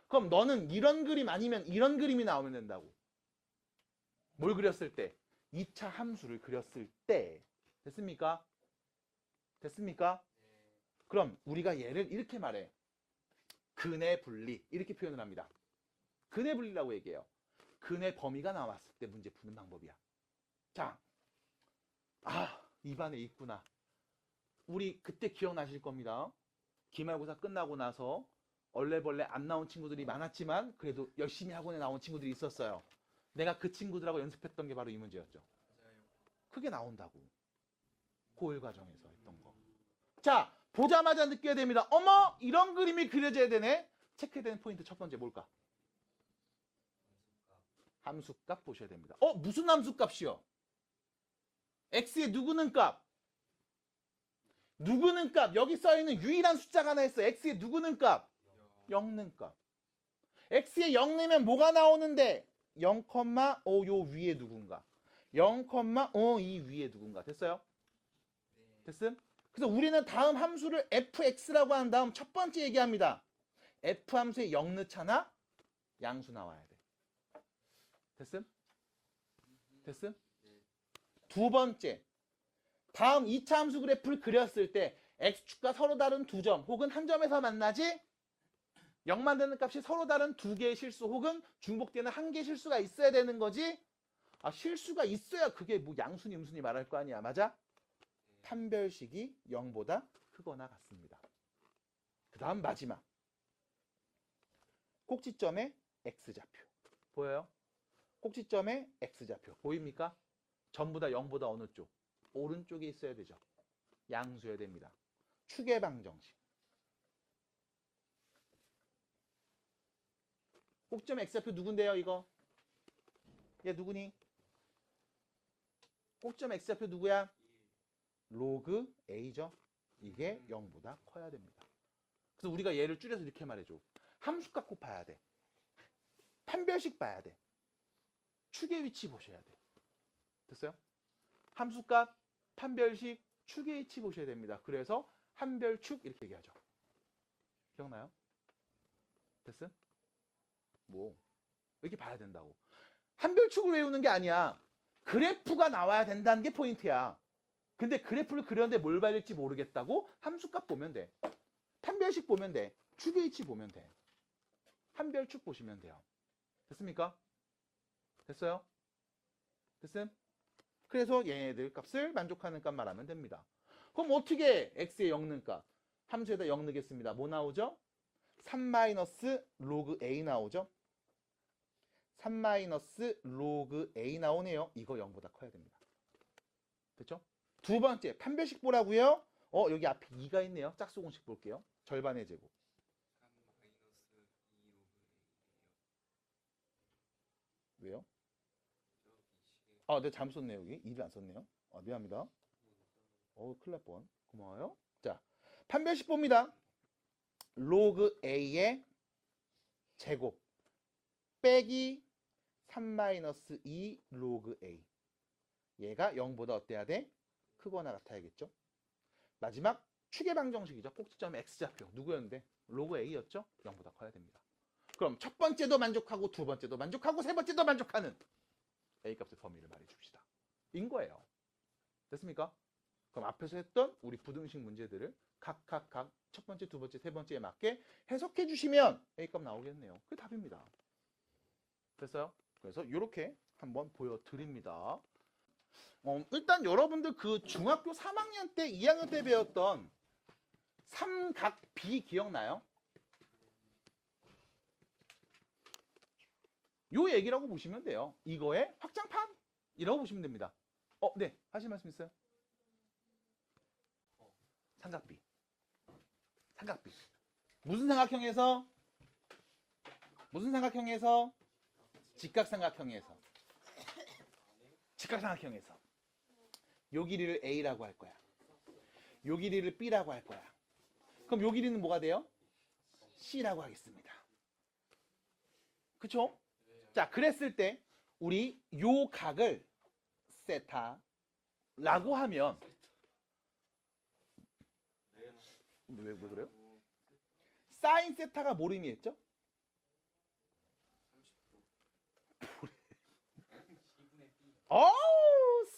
그럼 너는 이런 그림 아니면 이런 그림이 나오면 된다고. 뭘 그렸을 때? 2차 함수를 그렸을 때. 됐습니까? 됐습니까? 그럼 우리가 얘를 이렇게 말해. 근의 분리. 이렇게 표현을 합니다. 근의 분리라고 얘기해요. 근의 범위가 나왔을 때 문제 푸는 방법이야. 자, 입안에 있구나. 우리 그때 기억나실 겁니다. 기말고사 끝나고 나서 얼레벌레 안 나온 친구들이 많았지만 그래도 열심히 학원에 나온 친구들이 있었어요. 내가 그 친구들하고 연습했던 게 바로 이 문제였죠. 그게 나온다고. 고1 과정에서 했던 거. 자, 보자마자 느껴야 됩니다. 어머, 이런 그림이 그려져야 되네. 체크되는 포인트 첫 번째 뭘까? 함수값 보셔야 됩니다. 무슨 함수값이요? x의 누구는 값? 누구는 값. 여기 써있는 유일한 숫자가 하나 있어. x의 누구는 값? 0는 값. x의 0 넣으면 뭐가 나오는데? 0,5 요 위에 누군가. 0,5 이 위에 누군가. 됐어요? 됐음? 그래서 우리는 다음 함수를 fx라고 한 다음 첫 번째 얘기합니다. f 함수에 0 넣잖아? 양수 나와야 돼. 됐음? 됐음? 두 번째, 다음 2차 함수 그래프를 그렸을 때 x축과 서로 다른 두 점 혹은 한 점에서 만나지? 0만 되는 값이 서로 다른 두 개의 실수 혹은 중복되는 한 개의 실수가 있어야 되는 거지? 실수가 있어야 그게 뭐 양순이 음순이 말할 거 아니야. 맞아? 판별식이 0보다 크거나 같습니다. 그 다음 마지막. 꼭지점의 x좌표. 보여요? 꼭지점의 x좌표. 보입니까? 전부 다 0보다 어느 쪽? 오른쪽에 있어야 되죠. 양수여야 됩니다. 축의 방정식. 꼭지점 x좌표 누군데요, 이거? 얘 누구니? 꼭지점 x좌표 누구야? 로그 a죠. 이게 0보다 커야 됩니다. 그래서 우리가 얘를 줄여서 이렇게 말해줘. 함수값 곱봐야 돼. 판별식 봐야 돼. 축의 위치 보셔야 돼. 됐어요? 함수값, 판별식, 축의 위치 보셔야 됩니다. 그래서 한별축 이렇게 얘기하죠. 기억나요? 됐어? 뭐 이렇게 봐야 된다고. 한별축을 외우는 게 아니야. 그래프가 나와야 된다는 게 포인트야. 근데 그래프를 그렸는데 뭘 봐야 될지 모르겠다고? 함수값 보면 돼. 판별식 보면 돼. 축의 위치 보면 돼. 한별축 보시면 돼요. 됐습니까? 됐어요? 됐음? 그래서 얘네들 값을 만족하는 값 말하면 됩니다. 그럼 어떻게 x의 0 넣는 값? 함수에다 0 넣겠습니다. 뭐 나오죠? 3 로그 a 나오죠? 3 로그 a 나오네요. 이거 0보다 커야 됩니다. 됐죠? 두 번째, 판별식 보라고요? 여기 앞에 2가 있네요. 짝수 공식 볼게요. 절반의 제곱. 3 -2 왜요? 내가 잘못 썼네요. 여기 2를 안 썼네요. 미안합니다. 큰일 날 뻔. 고마워요. 자, 판별식 봅니다. 로그 a의 제곱 빼기 3 -2 로그 a. 얘가 0보다 어때야 돼? 크거나 같아야겠죠? 마지막 축의 방정식이죠. 꼭지점 x좌표. 누구였는데? 로그 a였죠? 0보다 커야 됩니다. 그럼 첫 번째도 만족하고 두 번째도 만족하고 세 번째도 만족하는 a값의 범위를 말해줍시다. 인 거예요. 됐습니까? 그럼 앞에서 했던 우리 부등식 문제들을 각각 첫 번째, 두 번째, 세 번째에 맞게 해석해 주시면 a값 나오겠네요. 그게 답입니다. 됐어요? 그래서 이렇게 한번 보여드립니다. 일단 여러분들 그 중학교 3학년 때, 2학년 때 배웠던 삼각비 기억나요? 요 얘기라고 보시면 돼요. 이거의 확장판이라고 보시면 됩니다. 네. 하실 말씀 있어요? 삼각비. 삼각비. 무슨 삼각형에서? 무슨 삼각형에서? 직각삼각형에서. 직각삼각형에서. 요 길이를 A라고 할 거야. 요 길이를 B라고 할 거야. 그럼 요 길이는 뭐가 돼요? C라고 하겠습니다. 그쵸? 자, 그랬을 때 우리 요 각을 세타라고 하면 왜 그래요? 사인 세타가 뭘 의미했죠?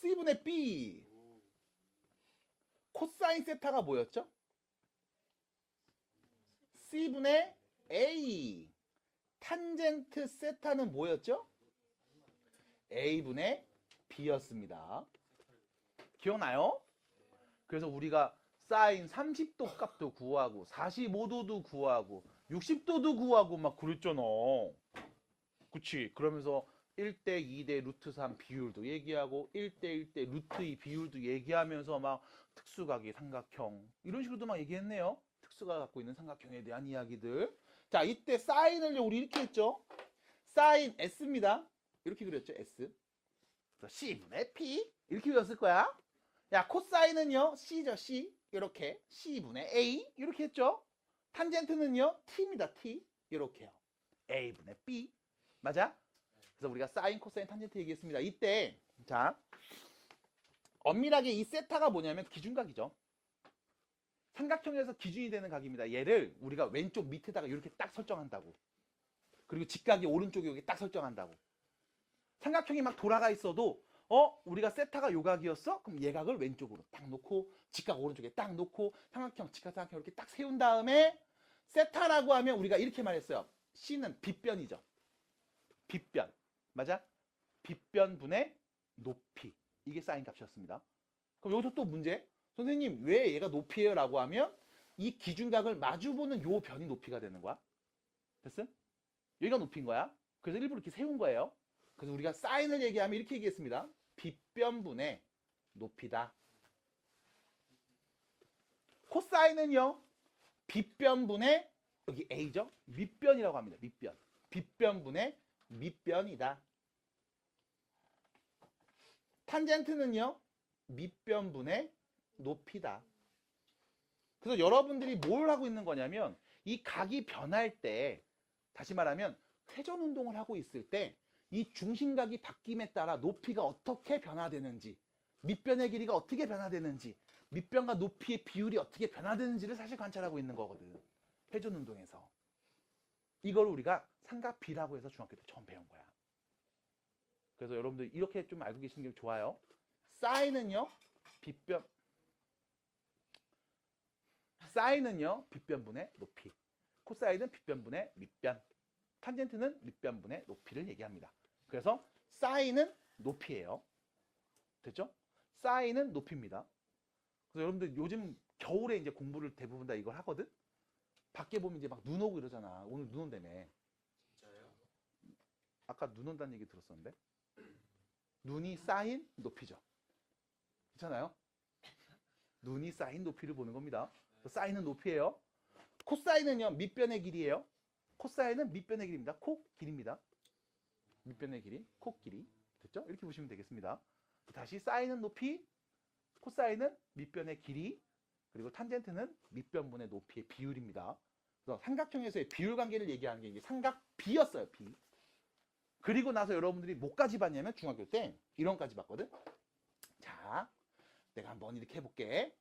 'C분의 B. 코사인 세타가 뭐였죠? C분의 A. 탄젠트 세타는 뭐였죠? A분의 B였습니다. 기억나요? 그래서 우리가 사인 30도 값도 구하고 45도도 구하고 60도도 구하고 막 그랬잖아. 그치? 그러면서 1대 2대 루트 3 비율도 얘기하고 1대 1대 루트 2 비율도 얘기하면서 막 특수각이 삼각형 이런 식으로도 막 얘기했네요. 특수가 갖고 있는 삼각형에 대한 이야기들. 자, 이때 사인을 우리 이렇게 했죠. 사인 S입니다. 이렇게 그렸죠. S. 그래서 C분의 P 이렇게 그렸을 거야. 야, 코사인은요. C죠. C. 이렇게 C분의 A 이렇게 했죠. 탄젠트는요. T입니다. T. 이렇게요. A분의 B. 맞아? 그래서 우리가 사인, 코사인, 탄젠트 얘기했습니다. 이때 자 엄밀하게 이 세타가 뭐냐면 기준각이죠. 삼각형에서 기준이 되는 각입니다. 얘를 우리가 왼쪽 밑에다가 이렇게 딱 설정한다고. 그리고 직각이 오른쪽에 여기 딱 설정한다고. 삼각형이 막 돌아가 있어도 우리가 세타가 요 각이었어? 그럼 얘각을 왼쪽으로 딱 놓고 직각 오른쪽에 딱 놓고 삼각형, 직각, 삼각형 이렇게 딱 세운 다음에 세타라고 하면 우리가 이렇게 말했어요. C는 빗변이죠. 빗변. 맞아? 빗변분의 높이. 이게 사인 값이었습니다. 그럼 여기서 또 문제. 선생님 왜 얘가 높이에요? 라고 하면 이 기준각을 마주보는 요 변이 높이가 되는 거야. 됐어? 여기가 높이인 거야. 그래서 일부러 이렇게 세운 거예요. 그래서 우리가 사인을 얘기하면 이렇게 얘기했습니다. 빗변분의 높이다. 코사인은요. 빗변분의 여기 A죠. 밑변이라고 합니다. 밑변. 빗변분의 밑변이다. 탄젠트는요. 밑변분의 높이다. 그래서 여러분들이 뭘 하고 있는 거냐면 이 각이 변할 때 다시 말하면 회전 운동을 하고 있을 때 이 중심각이 바뀜에 따라 높이가 어떻게 변화되는지 밑변의 길이가 어떻게 변화되는지 밑변과 높이의 비율이 어떻게 변화되는지를 사실 관찰하고 있는 거거든. 회전 운동에서. 이걸 우리가 삼각비라고 해서 중학교 때 처음 배운 거야. 그래서 여러분들 이렇게 좀 알고 계시는 게 좋아요. 사인은요. 사인은요. 빗변분의 높이. 코사인은 빗변분의 밑변. 탄젠트는 밑변분의 높이를 얘기합니다. 그래서 사인은 높이예요. 됐죠? 사인은 높이입니다. 그래서 여러분들 요즘 겨울에 이제 공부를 대부분 다 이걸 하거든? 밖에 보면 이제 막 눈 오고 이러잖아. 오늘 눈 온다며. 진짜요? 아까 눈 온다는 얘기 들었었는데. 눈이 쌓인 높이죠. 괜찮아요? 눈이 쌓인 높이를 보는 겁니다. 사인은 높이예요. 코사인은요. 밑변의 길이에요. 코사인은 밑변의 길이입니다. 코 길이입니다. 밑변의 길이, 코 길이. 됐죠? 이렇게 보시면 되겠습니다. 다시 사인은 높이, 코사인은 밑변의 길이, 그리고 탄젠트는 밑변분의 높이의 비율입니다. 그래서 삼각형에서의 비율 관계를 얘기하는 게 이게 삼각비였어요. 비. 그리고 나서 여러분들이 뭐까지 봤냐면 중학교 때 이런까지 봤거든. 자, 내가 한번 이렇게 해볼게.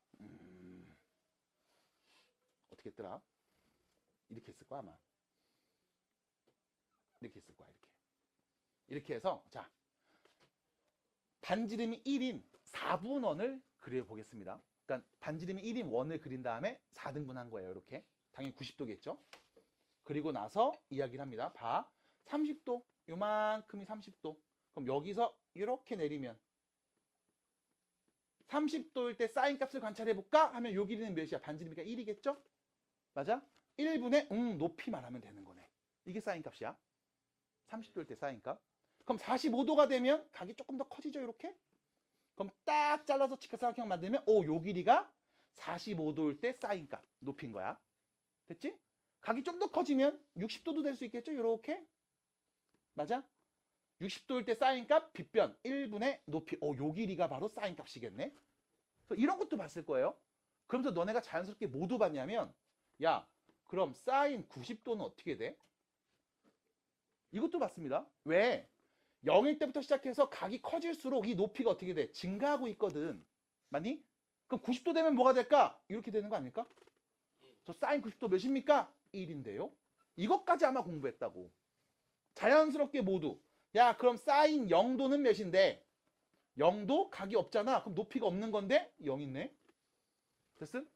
어떻게 했더라? 이렇게 했을 거야 아마. 이렇게 했을 거야 이렇게. 이렇게 해서 자 반지름이 1인 4분원을 그려보겠습니다. 그러니까 반지름이 1인 원을 그린 다음에 4등분 한 거예요. 이렇게. 당연히 90도겠죠. 그리고 나서 이야기를 합니다. 봐. 30도. 요만큼이 30도. 그럼 여기서 이렇게 내리면 30도일 때 사인 값을 관찰해볼까? 하면 요 길이는 몇이야? 반지름이니까 1이겠죠? 맞아? 1분의 높이 말하면 되는 거네. 이게 사인 값이야. 30도일 때 사인 값. 그럼 45도가 되면 각이 조금 더 커지죠? 이렇게? 그럼 딱 잘라서 직각삼각형 만들면 요 길이가 45도일 때 사인 값 높인 거야. 됐지? 각이 좀 더 커지면 60도도 될 수 있겠죠? 이렇게. 맞아? 60도일 때 사인 값 빗변 1분의 높이. 요 길이가 바로 사인 값이겠네. 이런 것도 봤을 거예요. 그러면서 너네가 자연스럽게 뭐도 봤냐면 야, 그럼 사인 90도는 어떻게 돼? 이것도 봤습니다. 왜? 0일 때부터 시작해서 각이 커질수록 이 높이가 어떻게 돼? 증가하고 있거든. 맞니? 그럼 90도 되면 뭐가 될까? 이렇게 되는 거 아닐까? 저 사인 90도 몇입니까? 1인데요. 이것까지 아마 공부했다고. 자연스럽게 모두. 야, 그럼 사인 0도는 몇인데? 0도? 각이 없잖아. 그럼 높이가 없는 건데? 0 있네. 됐음?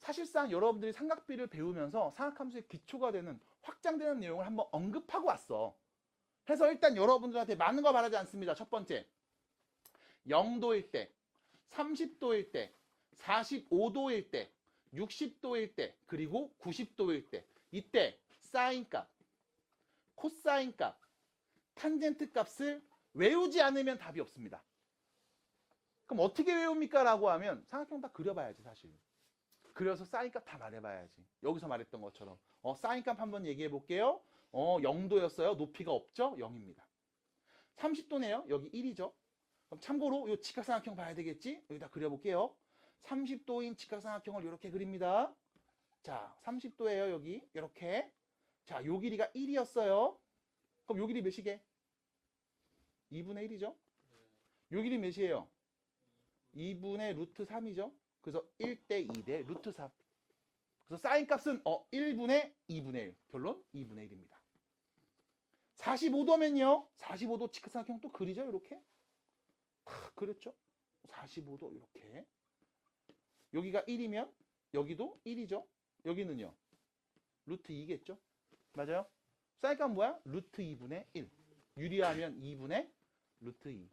사실상 여러분들이 삼각비를 배우면서 삼각함수의 기초가 되는 확장되는 내용을 한번 언급하고 왔어. 해서 일단 여러분들한테 많은 거 바라지 않습니다. 첫 번째, 0도일 때, 30도일 때, 45도일 때, 60도일 때, 그리고 90도일 때, 이때 사인 값, 코사인 값, 탄젠트 값을 외우지 않으면 답이 없습니다. 그럼 어떻게 외웁니까? 라고 하면 삼각형 다 그려봐야지 사실. 그려서 사인값 다 말해봐야지. 여기서 말했던 것처럼 사인값 한번 얘기해 볼게요. 0도였어요. 높이가 없죠? 0입니다. 30도네요. 여기 1이죠. 그럼 참고로 이 직각삼각형 봐야 되겠지? 여기다 그려볼게요. 30도인 직각삼각형을 이렇게 그립니다. 자, 30도예요. 여기 이렇게. 자, 요 길이가 1이었어요. 그럼 요 길이 몇이게? 2분의 1이죠. 요 길이 몇이에요? 2분의 루트 3이죠. 그래서 1대 2대 루트 3. 그래서 사인 값은 1분의 2분의 1. 결론 2분의 1입니다. 45도면요. 45도 직각삼각형 또 그리죠. 이렇게. 탁 그렸죠. 45도 이렇게. 여기가 1이면 여기도 1이죠. 여기는요. 루트 2겠죠. 맞아요? 사인 값 뭐야? 루트 2분의 1. 유리하면 2분의 루트 2.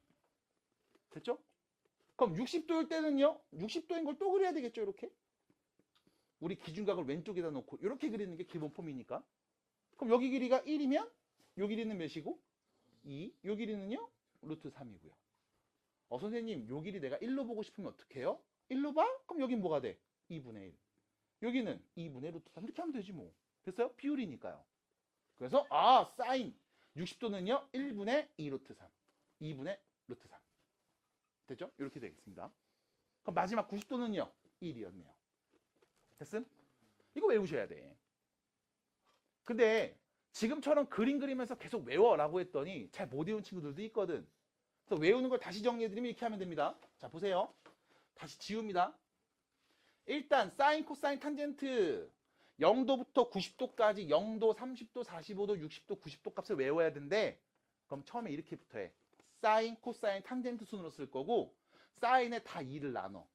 됐죠? 그럼 60도일 때는요. 60도인 걸 또 그려야 되겠죠. 이렇게. 우리 기준각을 왼쪽에다 놓고 이렇게 그리는 게 기본 폼이니까. 그럼 여기 길이가 1이면 요 길이는 몇이고? 2. 요 길이는요? 루트 3이고요. 선생님, 요 길이 내가 1로 보고 싶으면 어떻게 해요? 1로 봐? 그럼 여긴 뭐가 돼? 2분의 1. 여기는 2분의 루트 3. 이렇게 하면 되지 뭐. 됐어요? 비율이니까요. 그래서 사인 60도는요. 1분의 2 루트 3. 2분의 루트 3. 됐죠? 이렇게 되겠습니다. 그럼 마지막 90도는요. 1이었네요. 됐음? 이거 외우셔야 돼. 근데 지금처럼 그림 그리면서 계속 외워라고 했더니 잘 못 외운 친구들도 있거든. 그래서 외우는 걸 다시 정리해드리면 이렇게 하면 됩니다. 자, 보세요. 다시 지웁니다. 일단 사인, 코사인, 탄젠트 0도부터 90도까지 0도, 30도, 45도, 60도, 90도 값을 외워야 되는데 그럼 처음에 이렇게부터 해. 사인, 코사인, 탄젠트 순으로 쓸 거고 사인에 다 2를 나눠.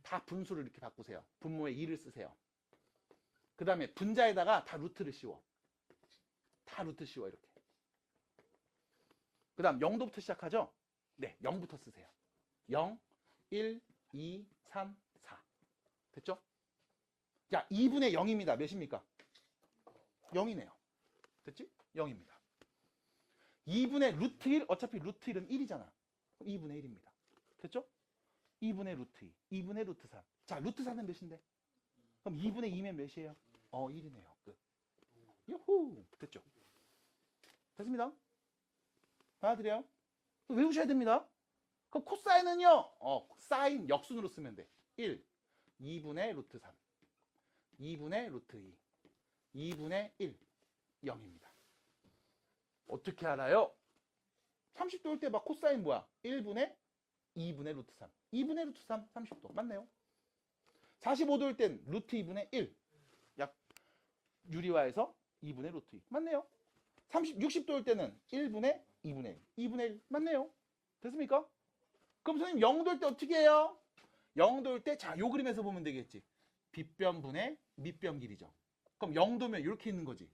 다 분수를 이렇게 바꾸세요. 분모에 2를 쓰세요. 그 다음에 분자에다가 다 루트를 씌워. 다 루트 씌워 이렇게. 그 다음 0도부터 시작하죠? 네, 0부터 쓰세요. 0, 1, 2, 3, 4. 됐죠? 자, 2분의 0입니다. 몇입니까? 0이네요. 됐지? 0입니다. 2분의 루트 1, 어차피 루트 1은 1이잖아. 2분의 1입니다. 됐죠? 2분의 루트 2, 2분의 루트 3. 자, 루트 4는 몇인데? 그럼 2분의 2면 몇이에요? 1이네요. 끝. 유후! 됐죠? 됐습니다. 받아들여요? 외우셔야 됩니다. 그럼 코사인은요? 사인 역순으로 쓰면 돼. 1, 2분의 루트 3, 2분의 루트 2, 2분의 1, 0입니다. 어떻게 알아요? 30도일 때 막 코사인 뭐야? 1분의 2분의 루트 3, 2분의 루트 3, 30도. 맞네요. 45도일 땐 루트 2분의 1, 약 유리화해서 2분의 루트 2. 맞네요. 60도일 때는 1분의 2분의 1, 2분의 1. 맞네요. 됐습니까? 그럼 선생님 0도일 때 어떻게 해요? 0도일 때, 자, 요 그림에서 보면 되겠지. 빗변분의 밑변 길이죠. 그럼 0도면 이렇게 있는 거지.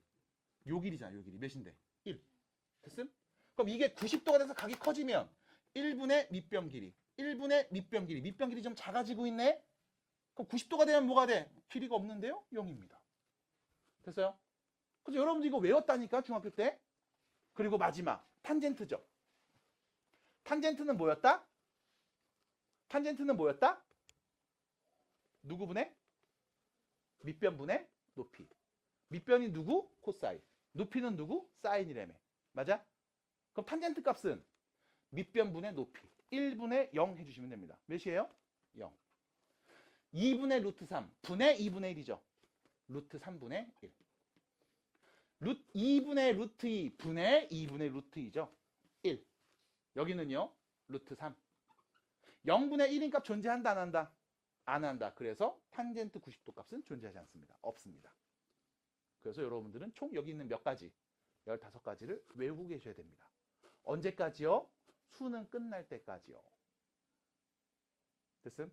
요 길이잖아, 요 길이. 몇인데? 1. 됐음? 그럼 이게 90도가 돼서 각이 커지면 1분의 밑변 길이, 1분의 밑변 길이, 밑변 길이 좀 작아지고 있네? 그럼 90도가 되면 뭐가 돼? 길이가 없는데요? 0입니다. 됐어요? 그래서 여러분들 이거 외웠다니까, 중학교 때. 그리고 마지막, 탄젠트죠. 탄젠트는 뭐였다? 탄젠트는 뭐였다? 누구 분의? 밑변분의 높이. 밑변이 누구? 코사인. 높이는 누구? 사인이라며. 맞아? 그럼 탄젠트 값은 밑변분의 높이. 1분의 0 해주시면 됩니다. 몇이에요? 0. 2분의 루트 3. 분의 2분의 1이죠. 루트 3분의 1. 2분의 루트 2. 분의 2분의 루트 2죠. 1. 여기는요. 루트 3. 0분의 1인 값 존재한다 안 한다? 안 한다. 그래서 탄젠트 90도 값은 존재하지 않습니다. 없습니다. 그래서 여러분들은 총 여기 있는 몇 가지? 15가지를 외우고 계셔야 됩니다. 언제까지요? 수능 끝날 때까지요. 됐음?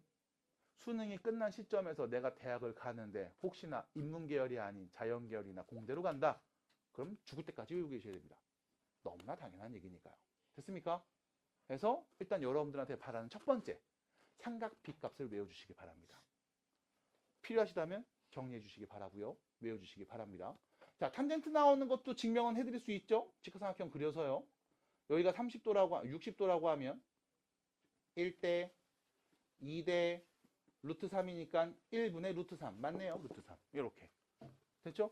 수능이 끝난 시점에서 내가 대학을 가는데 혹시나 인문계열이 아닌 자연계열이나 공대로 간다? 그럼 죽을 때까지 외우고 계셔야 됩니다. 너무나 당연한 얘기니까요. 됐습니까? 그래서 일단 여러분들한테 바라는 첫 번째, 삼각 B값을 외워주시기 바랍니다. 필요하시다면 정리해 주시기 바라고요. 외워주시기 바랍니다. 자, 탄젠트 나오는 것도 증명은 해드릴 수 있죠? 직사각형 그려서요. 여기가 60도라고 하면 1대 2대 루트 3이니까 1분의 루트 3. 맞네요. 루트 3. 이렇게. 됐죠?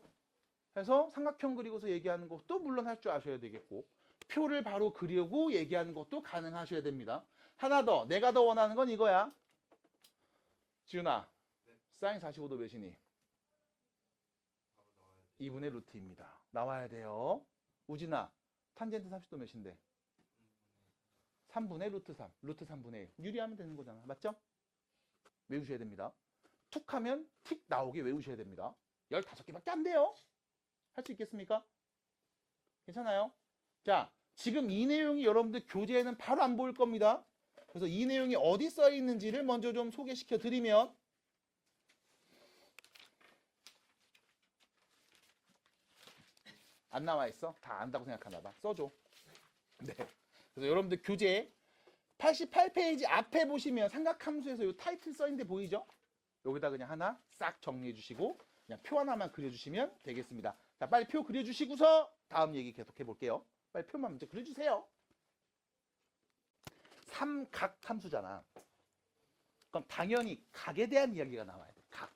그래서 삼각형 그리고서 얘기하는 것도 물론 할 줄 아셔야 되겠고 표를 바로 그리고 얘기하는 것도 가능하셔야 됩니다. 하나 더. 내가 더 원하는 건 이거야. 지훈아. 네. 사인 45도 몇이니? 2분의 루트입니다. 나와야 돼요. 우진아. 탄젠트 30도 몇인데? 3분의 루트 3. 루트 3분의 1. 유리하면 되는 거잖아. 맞죠? 외우셔야 됩니다. 툭 하면 틱 나오게 외우셔야 됩니다. 15개밖에 안 돼요. 할 수 있겠습니까? 괜찮아요? 자, 지금 이 내용이 여러분들 교재에는 바로 안 보일 겁니다. 그래서 이 내용이 어디 써 있는지를 먼저 좀 소개시켜 드리면 안 나와 있어? 다 안다고 생각하나 봐. 써줘. 네. 그래서 여러분들 교재 88페이지 앞에 보시면 삼각함수에서 이 타이틀 써 있는 데 보이죠? 여기다 그냥 하나 싹 정리해 주시고 그냥 표 하나만 그려주시면 되겠습니다. 자, 빨리 표 그려주시고서 다음 얘기 계속 해볼게요. 빨리 표만 먼저 그려주세요. 삼각함수잖아. 그럼 당연히 각에 대한 이야기가 나와야 돼. 각.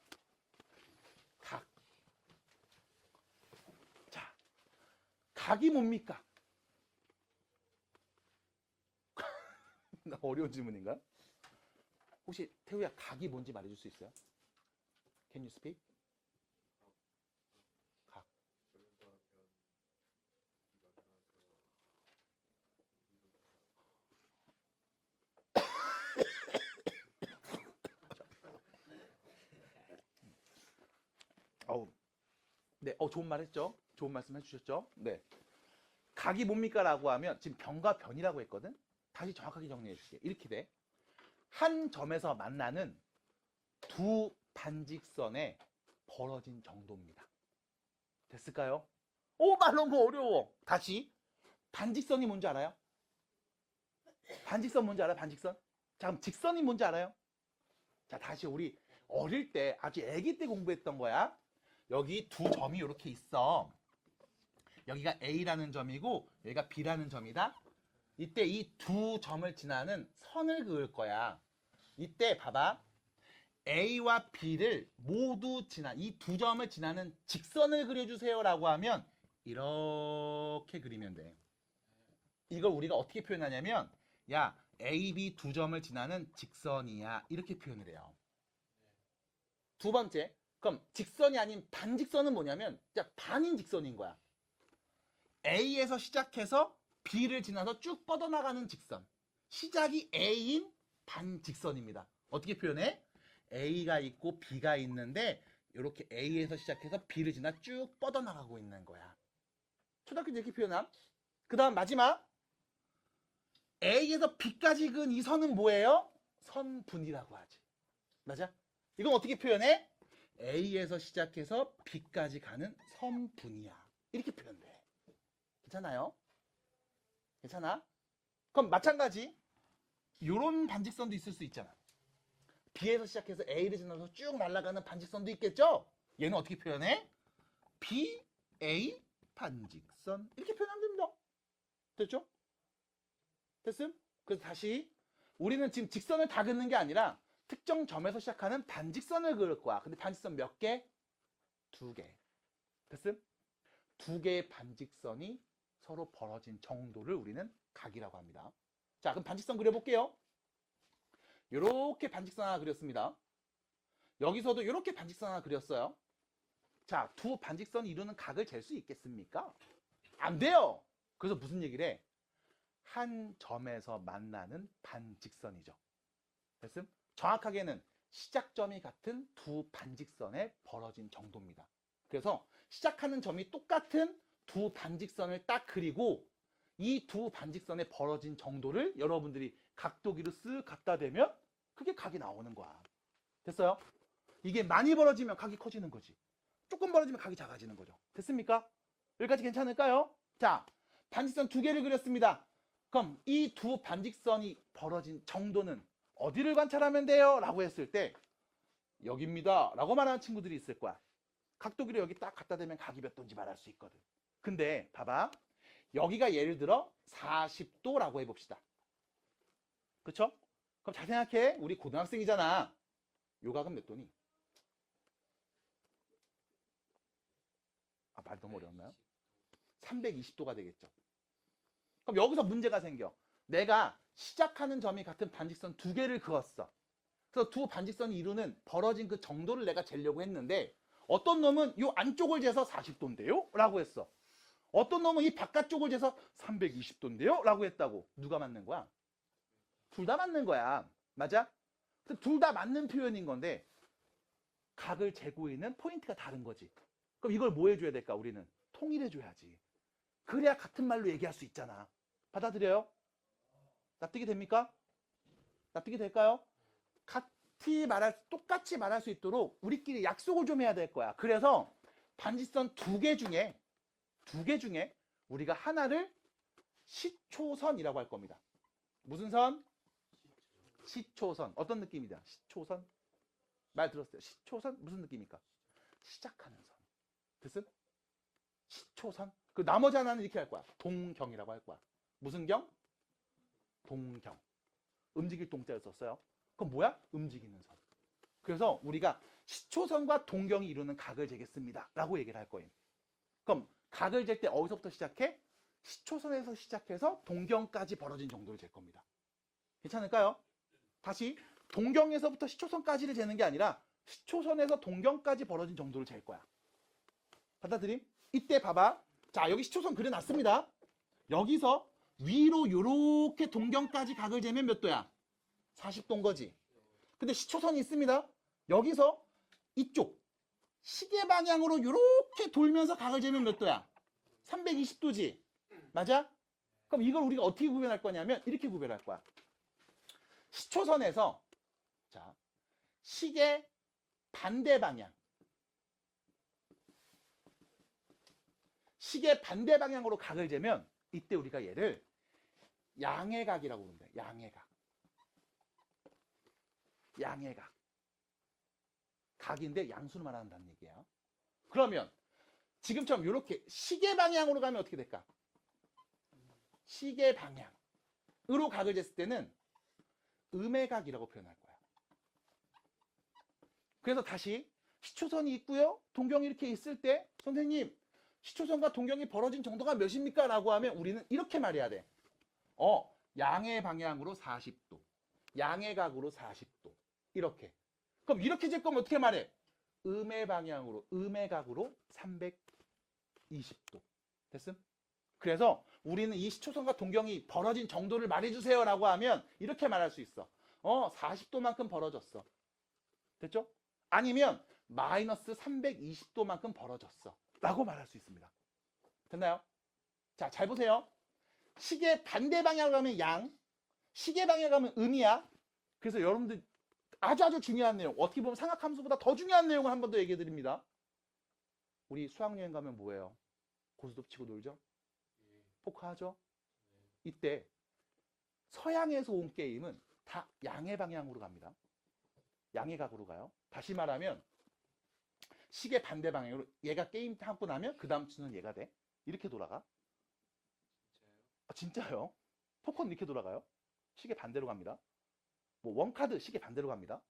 자, 각이 뭡니까? 어려운 질문인가? 혹시 태우야 각이 뭔지 말해줄 수 있어요? Can you speak? 각. 네, 좋은 말 했죠? 좋은 말씀 해주셨죠? 네. 각이 뭡니까? 라고 하면 지금 변과 변이라고 했거든? 다시 정확하게 정리해 줄게. 이렇게 돼. 한 점에서 만나는 두 반직선의 벌어진 정도입니다. 됐을까요? 말 너무 어려워. 다시. 반직선이 뭔지 알아요? 반직선 뭔지 알아요? 반직선? 자, 그럼 직선이 뭔지 알아요? 자, 다시 우리 어릴 때, 아주 아기 때 공부했던 거야. 여기 두 점이 이렇게 있어. 여기가 A라는 점이고 여기가 B라는 점이다. 이때 이 두 점을 지나는 선을 그을 거야. 이때 봐봐. A와 B를 모두 이 두 점을 지나는 직선을 그려주세요 라고 하면 이렇게 그리면 돼. 이걸 우리가 어떻게 표현하냐면 야, A, B 두 점을 지나는 직선이야. 이렇게 표현을 해요. 두 번째. 그럼 직선이 아닌 반직선은 뭐냐면 진짜 반인 직선인 거야. A에서 시작해서 B를 지나서 쭉 뻗어나가는 직선. 시작이 A인 반직선입니다. 어떻게 표현해? A가 있고 B가 있는데 이렇게 A에서 시작해서 B를 지나 쭉 뻗어나가고 있는 거야. 초등학교 때 이렇게 표현함. 그 다음 마지막. A에서 B까지 그은 이 선은 뭐예요? 선분이라고 하지. 맞아? 이건 어떻게 표현해? A에서 시작해서 B까지 가는 선분이야. 이렇게 표현돼. 괜찮아요? 괜찮아? 그럼 마찬가지 이런 반직선도 있을 수 있잖아. B에서 시작해서 A를 지나서 쭉 날아가는 반직선도 있겠죠? 얘는 어떻게 표현해? B, A 반직선 이렇게 표현하면 됩니다. 됐죠? 됐음? 그래서 다시 우리는 지금 직선을 다 긋는 게 아니라 특정 점에서 시작하는 반직선을 그을 거야. 근데 반직선 몇 개? 2개. 됐음? 2개의 반직선이 서로 벌어진 정도를 우리는 각이라고 합니다. 자, 그럼 반직선 그려볼게요. 이렇게 반직선 하나 그렸습니다. 여기서도 이렇게 반직선 하나 그렸어요. 자, 두 반직선이 이루는 각을 잴 수 있겠습니까? 안 돼요. 그래서 무슨 얘기를 해? 한 점에서 만나는 반직선이죠. 됐음? 정확하게는 시작점이 같은 두 반직선의 벌어진 정도입니다. 그래서 시작하는 점이 똑같은 두 반직선을 딱 그리고 이 두 반직선의 벌어진 정도를 여러분들이 각도기로 쓱 갖다 대면 그게 각이 나오는 거야. 됐어요? 이게 많이 벌어지면 각이 커지는 거지. 조금 벌어지면 각이 작아지는 거죠. 됐습니까? 여기까지 괜찮을까요? 자, 반직선 2개를 그렸습니다. 그럼 이 두 반직선이 벌어진 정도는 어디를 관찰하면 돼요? 라고 했을 때 여기입니다. 라고 말하는 친구들이 있을 거야. 각도기를 여기 딱 갖다 대면 각이 몇 도인지 말할 수 있거든. 근데 봐봐. 여기가 예를 들어 40도라고 해봅시다. 그쵸? 그럼 잘 생각해. 우리 고등학생이잖아. 요 각은 몇 도니? 아, 말이 너무 어려웠나요? 320도가 되겠죠. 그럼 여기서 문제가 생겨. 내가 시작하는 점이 같은 반직선 두 개를 그었어. 그래서 두 반직선이 이루는 벌어진 그 정도를 내가 재려고 했는데 어떤 놈은 이 안쪽을 재서 40도인데요? 라고 했어. 어떤 놈은 이 바깥쪽을 재서 320도인데요? 라고 했다고. 누가 맞는 거야? 둘 다 맞는 거야. 맞아? 둘 다 맞는 표현인 건데 각을 재고 있는 포인트가 다른 거지. 그럼 이걸 뭐 해줘야 될까? 우리는 통일해줘야지. 그래야 같은 말로 얘기할 수 있잖아. 받아들여요? 납득이 됩니까? 납득이 될까요? 똑같이 말할 수 있도록 우리끼리 약속을 좀 해야 될 거야. 그래서 반지선 두 개 중에 우리가 하나를 시초선이라고 할 겁니다. 무슨 선? 시초선. 어떤 느낌이다? 시초선? 말 들었어요? 시초선? 무슨 느낌입니까? 시작하는 선. 됐음? 시초선? 그 나머지 하나는 이렇게 할 거야. 동경이라고 할 거야. 무슨 경? 동경. 움직일 동자를 썼어요. 그럼 뭐야? 움직이는 선. 그래서 우리가 시초선과 동경이 이루는 각을 재겠습니다. 라고 얘기를 할 거예요. 그럼 각을 잴 때 어디서부터 시작해? 시초선에서 시작해서 동경까지 벌어진 정도를 잴 겁니다. 괜찮을까요? 다시 동경에서부터 시초선까지를 재는 게 아니라 시초선에서 동경까지 벌어진 정도를 잴 거야. 받아들임? 이때 봐봐. 자, 여기 시초선 그려놨습니다. 여기서 위로 요렇게 동경까지 각을 재면 몇 도야? 40도인 거지. 근데 시초선이 있습니다. 여기서 이쪽 시계 방향으로 요렇게 돌면서 각을 재면 몇 도야? 320도지. 맞아? 그럼 이걸 우리가 어떻게 구별할 거냐면 이렇게 구별할 거야. 시초선에서 자, 시계 반대 방향. 시계 반대 방향으로 각을 재면 이때 우리가 얘를 양해각이라고 부른다. 양해각. 양해각. 각인데 양수를 말한다는 얘기야. 그러면 지금처럼 이렇게 시계 방향으로 가면 어떻게 될까? 시계 방향으로 각을 쟀을 때는 음해각이라고 표현할 거야. 그래서 다시 시초선이 있고요. 동경이 이렇게 있을 때 선생님 시초선과 동경이 벌어진 정도가 몇입니까? 라고 하면 우리는 이렇게 말해야 돼. 양해 방향으로 40도. 양해각으로 40도. 이렇게. 그럼 이렇게 잴 거면 어떻게 말해? 음해각으로 320도. 됐음? 그래서 우리는 이 시초선과 동경이 벌어진 정도를 말해주세요 라고 하면 이렇게 말할 수 있어. 40도만큼 벌어졌어. 됐죠? 아니면 마이너스 320도만큼 벌어졌어. 라고 말할 수 있습니다. 됐나요? 자, 잘 보세요. 시계 반대 방향으로 가면 양, 시계 방향으로 가면 음이야. 그래서 여러분들 아주 중요한 내용, 어떻게 보면 삼각함수보다 더 중요한 내용을 한 번 더 얘기해 드립니다. 우리 수학여행 가면 뭐예요? 고스톱 치고 놀죠? 포크하죠? 이때 서양에서 온 게임은 다 양의 방향으로 갑니다. 양해각으로 가요. 다시 말하면 시계 반대 방향으로 얘가 게임 하고 나면 그 다음 주는 얘가 돼. 이렇게 돌아가. 진짜요? 진짜요? 포커는 이렇게 돌아가요. 시계 반대로 갑니다. 뭐 원카드 시계 반대로 갑니다.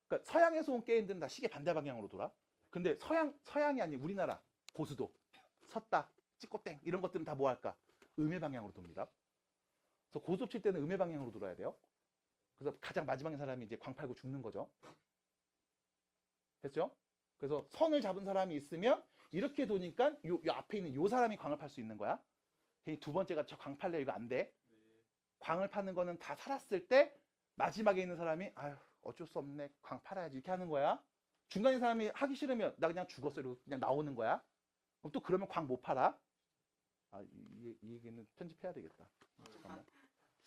그러니까 서양에서 온 게임들은 다 시계 반대 방향으로 돌아. 근데 서양이 아닌 우리나라 고수도 섰다, 찍고 땡 이런 것들은 다 뭐 할까? 음의 방향으로 돕니다. 그래서 고수도 칠 때는 음의 방향으로 돌아야 돼요. 그래서 가장 마지막에 사람이 이제 광팔고 죽는 거죠. 됐죠? 그래서 선을 잡은 사람이 있으면 이렇게 도니까 요 앞에 있는 요 사람이 광을 팔 수 있는 거야. 두 번째가 저 광 팔래 이거 안 돼. 광을 파는 거는 다 살았을 때 마지막에 있는 사람이 아유 어쩔 수 없네 광 팔아야지 이렇게 하는 거야. 중간에 사람이 하기 싫으면 나 그냥 죽었어 이러고 그냥 나오는 거야. 그럼 또 그러면 광 못 팔아. 이 얘기는 편집해야 되겠다. 잠깐만.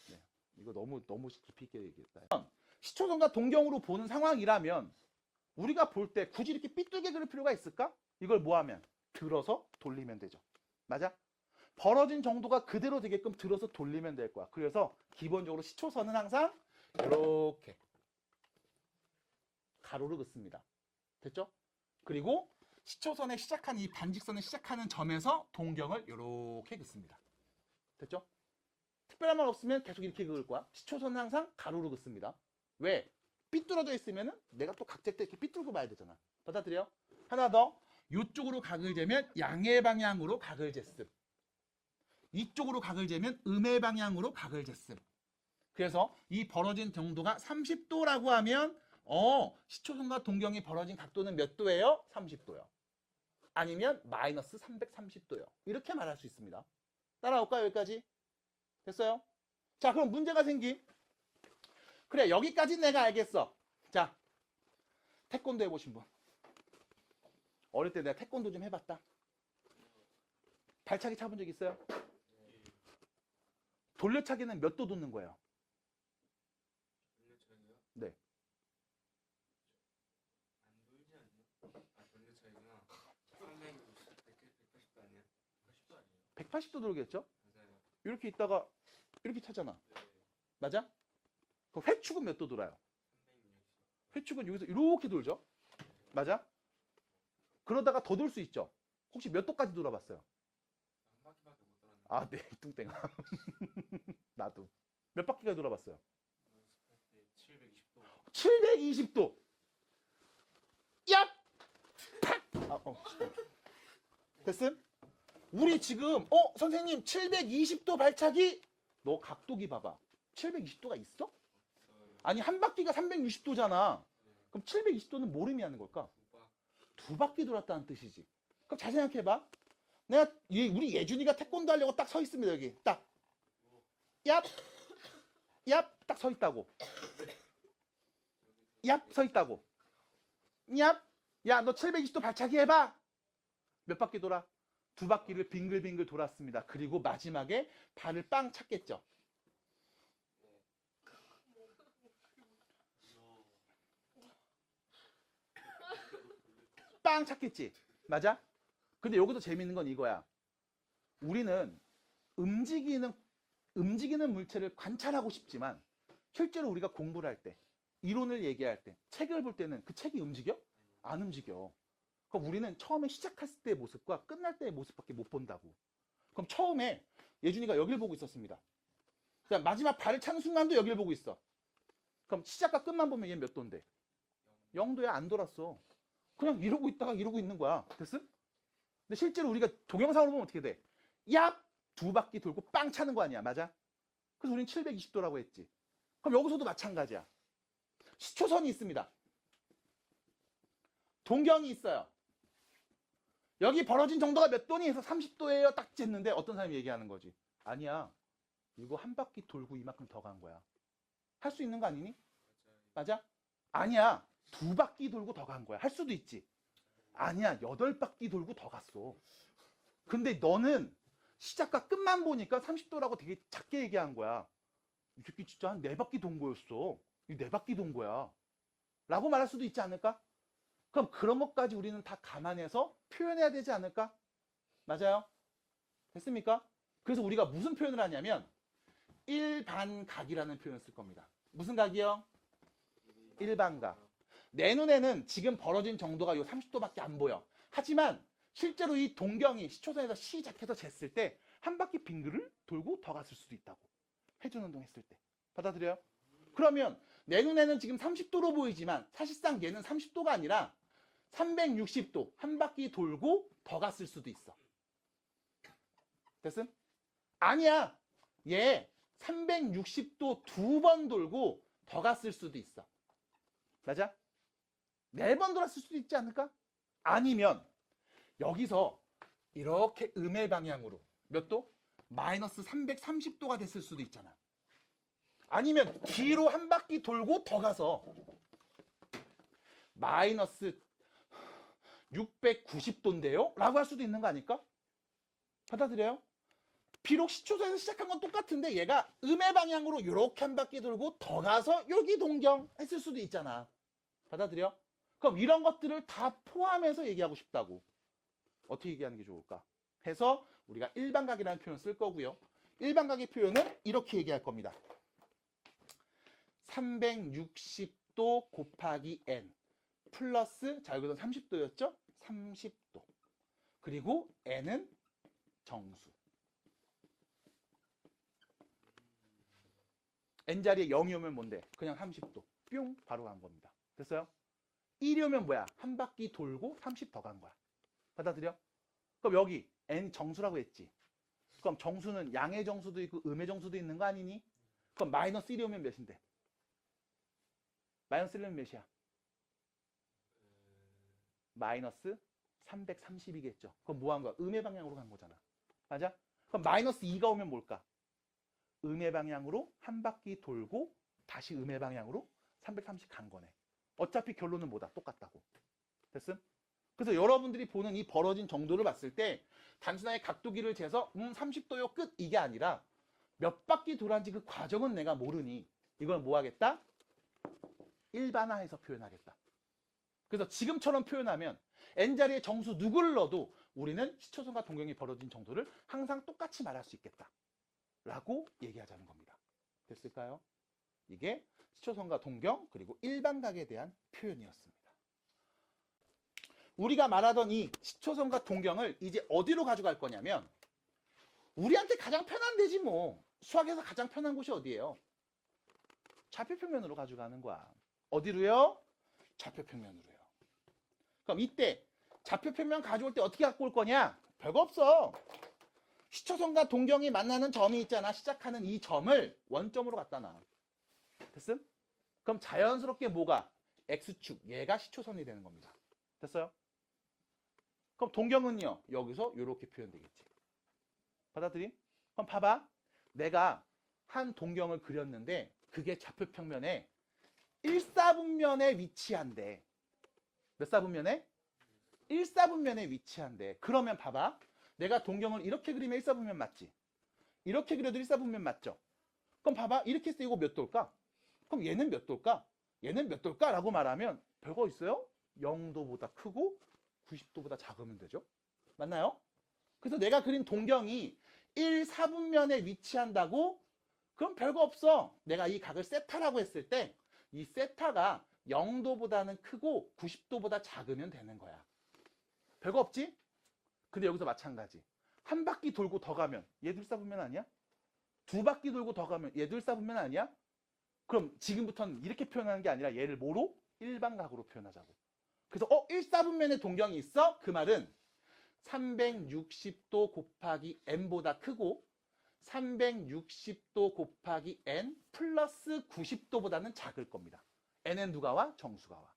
네, 이거 너무 깊이 있게 얘기했다. 시초선과 동경으로 보는 상황이라면 우리가 볼 때 굳이 이렇게 삐뚤게 그릴 필요가 있을까? 이걸 뭐 하면? 들어서 돌리면 되죠. 맞아? 벌어진 정도가 그대로 되게끔 들어서 돌리면 될 거야. 그래서 기본적으로 시초선은 항상 이렇게 가로로 긋습니다. 됐죠? 그리고 시초선에 시작한 이 반직선에 시작하는 점에서 동경을 이렇게 긋습니다. 됐죠? 특별한 말 없으면 계속 이렇게 그을 거야. 시초선은 항상 가로로 긋습니다. 왜? 삐뚤어져 있으면은 내가 또 각질 때 이렇게 삐뚤고 봐야 되잖아. 받아들여? 하나 더. 이쪽으로 각을 재면 양의 방향으로 각을 쟀음. 이쪽으로 각을 재면 음의 방향으로 각을 쟀음. 그래서 이 벌어진 정도가 30도라고 하면 시초선과 동경이 벌어진 각도는 몇 도예요? 30도요. 아니면 마이너스 330도요. 이렇게 말할 수 있습니다. 따라올까요? 여기까지? 됐어요? 자, 그럼 문제가 생김. 그래, 여기까지 내가 알겠어. 자, 태권도 해보신 분. 어릴 때 내가 태권도 좀 해봤다. 발차기 차본 적 있어요? 돌려차기는 몇 도 돋는 거예요? 돌려차기요? 네. 안 돌지 않나? 아 돌려차기구나. 390, 180도 아니야? 180도 아니에요? 180도 돌겠죠? 맞아요. 이렇게 있다가 이렇게 차잖아. 네. 맞아? 그 회축은 몇 도 돌아요? 360. 회축은 여기서 이렇게 돌죠? 맞아? 그러다가 더 돌 수 있죠? 혹시 몇 도까지 돌아봤어요? 한 바퀴밖에 못 돌았는데. 아, 네, 뚱땡아. 나도. 몇 바퀴가 돌아봤어요? 연습할 때 720도. 720도. 얍! 팍! 됐음? 우리 지금, 선생님, 720도 발차기? 너 각도기 봐봐. 720도가 있어? 아니, 한 바퀴가 360도잖아. 그럼 720도는 뭘 의미하는 걸까? 두 바퀴 돌았다는 뜻이지. 그럼 잘 생각해봐. 내가, 우리 예준이가 태권도 하려고 딱 서 있습니다, 여기. 딱. 얍! 얍! 딱 서 있다고. 얍! 서 있다고. 얍! 야, 너 720도 발차기 해봐! 몇 바퀴 돌아? 두 바퀴를 빙글빙글 돌았습니다. 그리고 마지막에 발을 빵 찼겠죠. 빵 찼겠지. 맞아? 근데 여기서 재밌는 건 이거야. 우리는 움직이는 물체를 관찰하고 싶지만 실제로 우리가 공부를 할 때, 이론을 얘기할 때, 책을 볼 때는 그 책이 움직여? 안 움직여. 그럼 우리는 처음에 시작했을 때의 모습과 끝날 때의 모습밖에 못 본다고. 그럼 처음에 예준이가 여길 보고 있었습니다. 그다음 마지막 발을 차는 순간도 여길 보고 있어. 그럼 시작과 끝만 보면 얘 몇 도인데? 0도야. 안 돌았어. 그냥 이러고 있다가 이러고 있는 거야. 됐어? 근데 실제로 우리가 동영상으로 보면 어떻게 돼? 얍! 두 바퀴 돌고 빵 차는 거 아니야. 맞아? 그래서 우리는 720도라고 했지. 그럼 여기서도 마찬가지야. 시초선이 있습니다. 동경이 있어요. 여기 벌어진 정도가 몇 도니 해서 30도예요. 딱 쟀는데 어떤 사람이 얘기하는 거지. 아니야. 이거 한 바퀴 돌고 이만큼 더 간 거야. 할 수 있는 거 아니니? 맞아? 아니야. 두 바퀴 돌고 더 간 거야. 할 수도 있지. 아니야. 8바퀴 돌고 더 갔어. 근데 너는 시작과 끝만 보니까 30도라고 되게 작게 얘기한 거야. 이 새끼 진짜 한 4바퀴 돈 거였어. 이 4바퀴 돈 거야. 라고 말할 수도 있지 않을까? 그럼 그런 것까지 우리는 다 감안해서 표현해야 되지 않을까? 맞아요? 됐습니까? 그래서 우리가 무슨 표현을 하냐면 일반각이라는 표현을 쓸 겁니다. 무슨 각이요? 일반각. 내 눈에는 지금 벌어진 정도가 요 30도밖에 안 보여. 하지만 실제로 이 동경이 시초선에서 시작해서 쟀을 때 한 바퀴 빙글을 돌고 더 갔을 수도 있다고. 회전 운동 했을 때. 받아들여요? 그러면 내 눈에는 지금 30도로 보이지만 사실상 얘는 30도가 아니라 360도 한 바퀴 돌고 더 갔을 수도 있어. 됐음? 아니야. 얘 360도 2번 돌고 더 갔을 수도 있어. 맞아? 4번 돌았을 수도 있지 않을까? 아니면 여기서 이렇게 음의 방향으로 몇 도? 마이너스 330도가 됐을 수도 있잖아. 아니면 뒤로 한 바퀴 돌고 더 가서 마이너스 690도인데요? 라고 할 수도 있는 거 아닐까? 받아들여요? 비록 시초선에서 시작한 건 똑같은데 얘가 음의 방향으로 이렇게 한 바퀴 돌고 더 가서 여기 동경 했을 수도 있잖아. 받아들여? 그럼 이런 것들을 다 포함해서 얘기하고 싶다고. 어떻게 얘기하는 게 좋을까? 해서 우리가 일반각이라는 표현을 쓸 거고요. 일반각의 표현은 이렇게 얘기할 겁니다. 360도 곱하기 n 플러스, 자 여기서 30도였죠? 30도. 그리고 n은 정수. n자리에 0이 오면 뭔데? 그냥 30도. 뿅 바로 간 겁니다. 됐어요? 1이 오면 뭐야? 한 바퀴 돌고 30 더 간 거야. 받아들여? 그럼 여기 n 정수라고 했지. 그럼 정수는 양의 정수도 있고 음의 정수도 있는 거 아니니? 그럼 마이너스 1이 오면 몇인데? 마이너스 1은 몇이야? 마이너스 330이겠죠. 그럼 뭐 한 거야? 음의 방향으로 간 거잖아. 맞아? 그럼 마이너스 2가 오면 뭘까? 음의 방향으로 한 바퀴 돌고 다시 음의 방향으로 330 간 거네. 어차피 결론은 뭐다? 똑같다고. 됐음? 그래서 여러분들이 보는 이 벌어진 정도를 봤을 때 단순하게 각도기를 재서 30도요 끝 이게 아니라 몇 바퀴 돌았는지 그 과정은 내가 모르니 이걸 뭐 하겠다? 일반화해서 표현하겠다. 그래서 지금처럼 표현하면 n자리에 정수 누구를 넣어도 우리는 시초선과 동경이 벌어진 정도를 항상 똑같이 말할 수 있겠다 라고 얘기하자는 겁니다. 됐을까요? 이게 시초선과 동경 그리고 일반각에 대한 표현이었습니다. 우리가 말하던 이 시초선과 동경을 이제 어디로 가져갈 거냐면 우리한테 가장 편한 데지 뭐. 수학에서 가장 편한 곳이 어디예요? 좌표평면으로 가져가는 거야. 어디로요? 좌표평면으로요. 그럼 이때 좌표평면 가져올 때 어떻게 갖고 올 거냐? 별거 없어. 시초선과 동경이 만나는 점이 있잖아. 시작하는 이 점을 원점으로 갖다 놔. 됐음? 그럼 자연스럽게 뭐가? X축, 얘가 시초선이 되는 겁니다. 됐어요? 그럼 동경은요? 여기서 이렇게 표현되겠지. 받아들임? 그럼 봐봐. 내가 한 동경을 그렸는데 그게 좌표평면에 1사분면에 위치한대. 몇 사분면에? 1사분면에 위치한대. 그러면 봐봐. 내가 동경을 이렇게 그리면 1사분면 맞지? 이렇게 그려도 1사분면 맞죠? 그럼 봐봐. 이렇게 해서 이거 몇 도일까? 그럼 얘는 몇 도일까? 얘는 몇 도일까? 라고 말하면 별거 있어요? 0도보다 크고 90도보다 작으면 되죠? 맞나요? 그래서 내가 그린 동경이 1사분면에 위치한다고? 그럼 별거 없어. 내가 이 각을 세타라고 했을 때 이 세타가 0도보다는 크고 90도보다 작으면 되는 거야. 별거 없지? 근데 여기서 마찬가지. 한 바퀴 돌고 더 가면 얘도 1사분면 아니야? 두 바퀴 돌고 더 가면 얘도 1사분면 아니야? 그럼 지금부터는 이렇게 표현하는 게 아니라 얘를 뭐로? 일반각으로 표현하자고. 그래서 1사분면에 동경이 있어? 그 말은 360도 곱하기 n보다 크고 360도 곱하기 n 플러스 90도보다는 작을 겁니다. n은 누가 와? 정수가 와.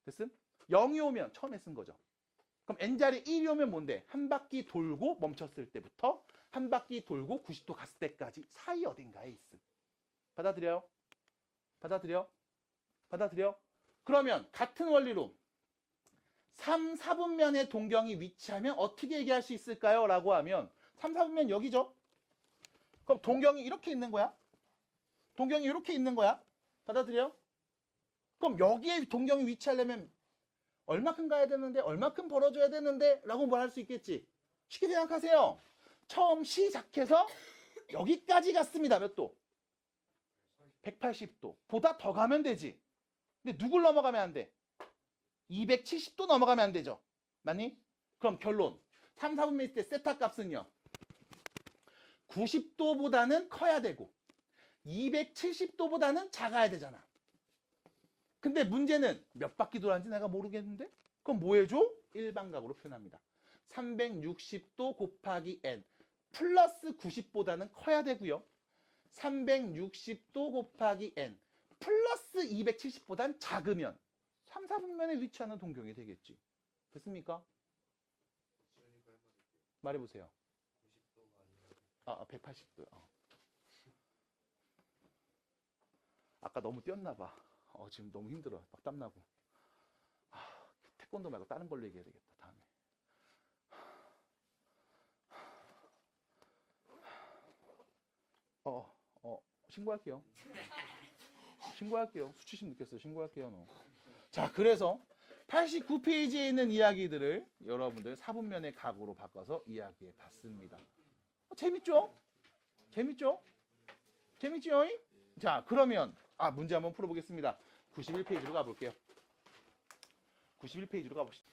됐음? 0이 오면 처음에 쓴 거죠. 그럼 n자리 1이 오면 뭔데? 한 바퀴 돌고 멈췄을 때부터 한 바퀴 돌고 90도 갔을 때까지 사이 어딘가에 있음. 받아들여요? 받아들여? 받아들여? 그러면 같은 원리로 3, 4분면의 동경이 위치하면 어떻게 얘기할 수 있을까요? 라고 하면 3, 4분면 여기죠? 그럼 동경이 이렇게 있는 거야? 동경이 이렇게 있는 거야? 받아들여? 그럼 여기에 동경이 위치하려면 얼마큼 가야 되는데 얼마큼 벌어줘야 되는데 라고 뭘 할 수 있겠지? 쉽게 생각하세요. 처음 시작해서 여기까지 갔습니다. 몇 도? 180도. 보다 더 가면 되지. 근데 누굴 넘어가면 안 돼? 270도 넘어가면 안 되죠. 맞니? 그럼 결론. 3, 4분면 있을 때 세타 값은요. 90도보다는 커야 되고 270도보다는 작아야 되잖아. 근데 문제는 몇 바퀴 돌았는지 내가 모르겠는데? 그럼 뭐 해줘? 일반각으로 표현합니다. 360도 곱하기 n 플러스 90보다는 커야 되고요. 360도 곱하기 n 플러스 270보단 작으면 3, 4분면에 위치하는 동경이 되겠지. 됐습니까? 말해보세요. 180도. 아까 너무 뛰었나봐. 지금 너무 힘들어. 막 땀나고. 태권도 말고 다른 걸로 얘기해야 되겠다. 다음에. 신고할게요. 신고할게요. 수치심 느꼈어요. 신고할게요. 너. 자, 그래서 89페이지에 있는 이야기들을 여러분들 4분면의 각으로 바꿔서 이야기해 봤습니다. 재밌죠? 재밌죠? 재밌죠? 자, 그러면 문제 한번 풀어보겠습니다. 91페이지로 가볼게요. 91페이지로 가봅시다.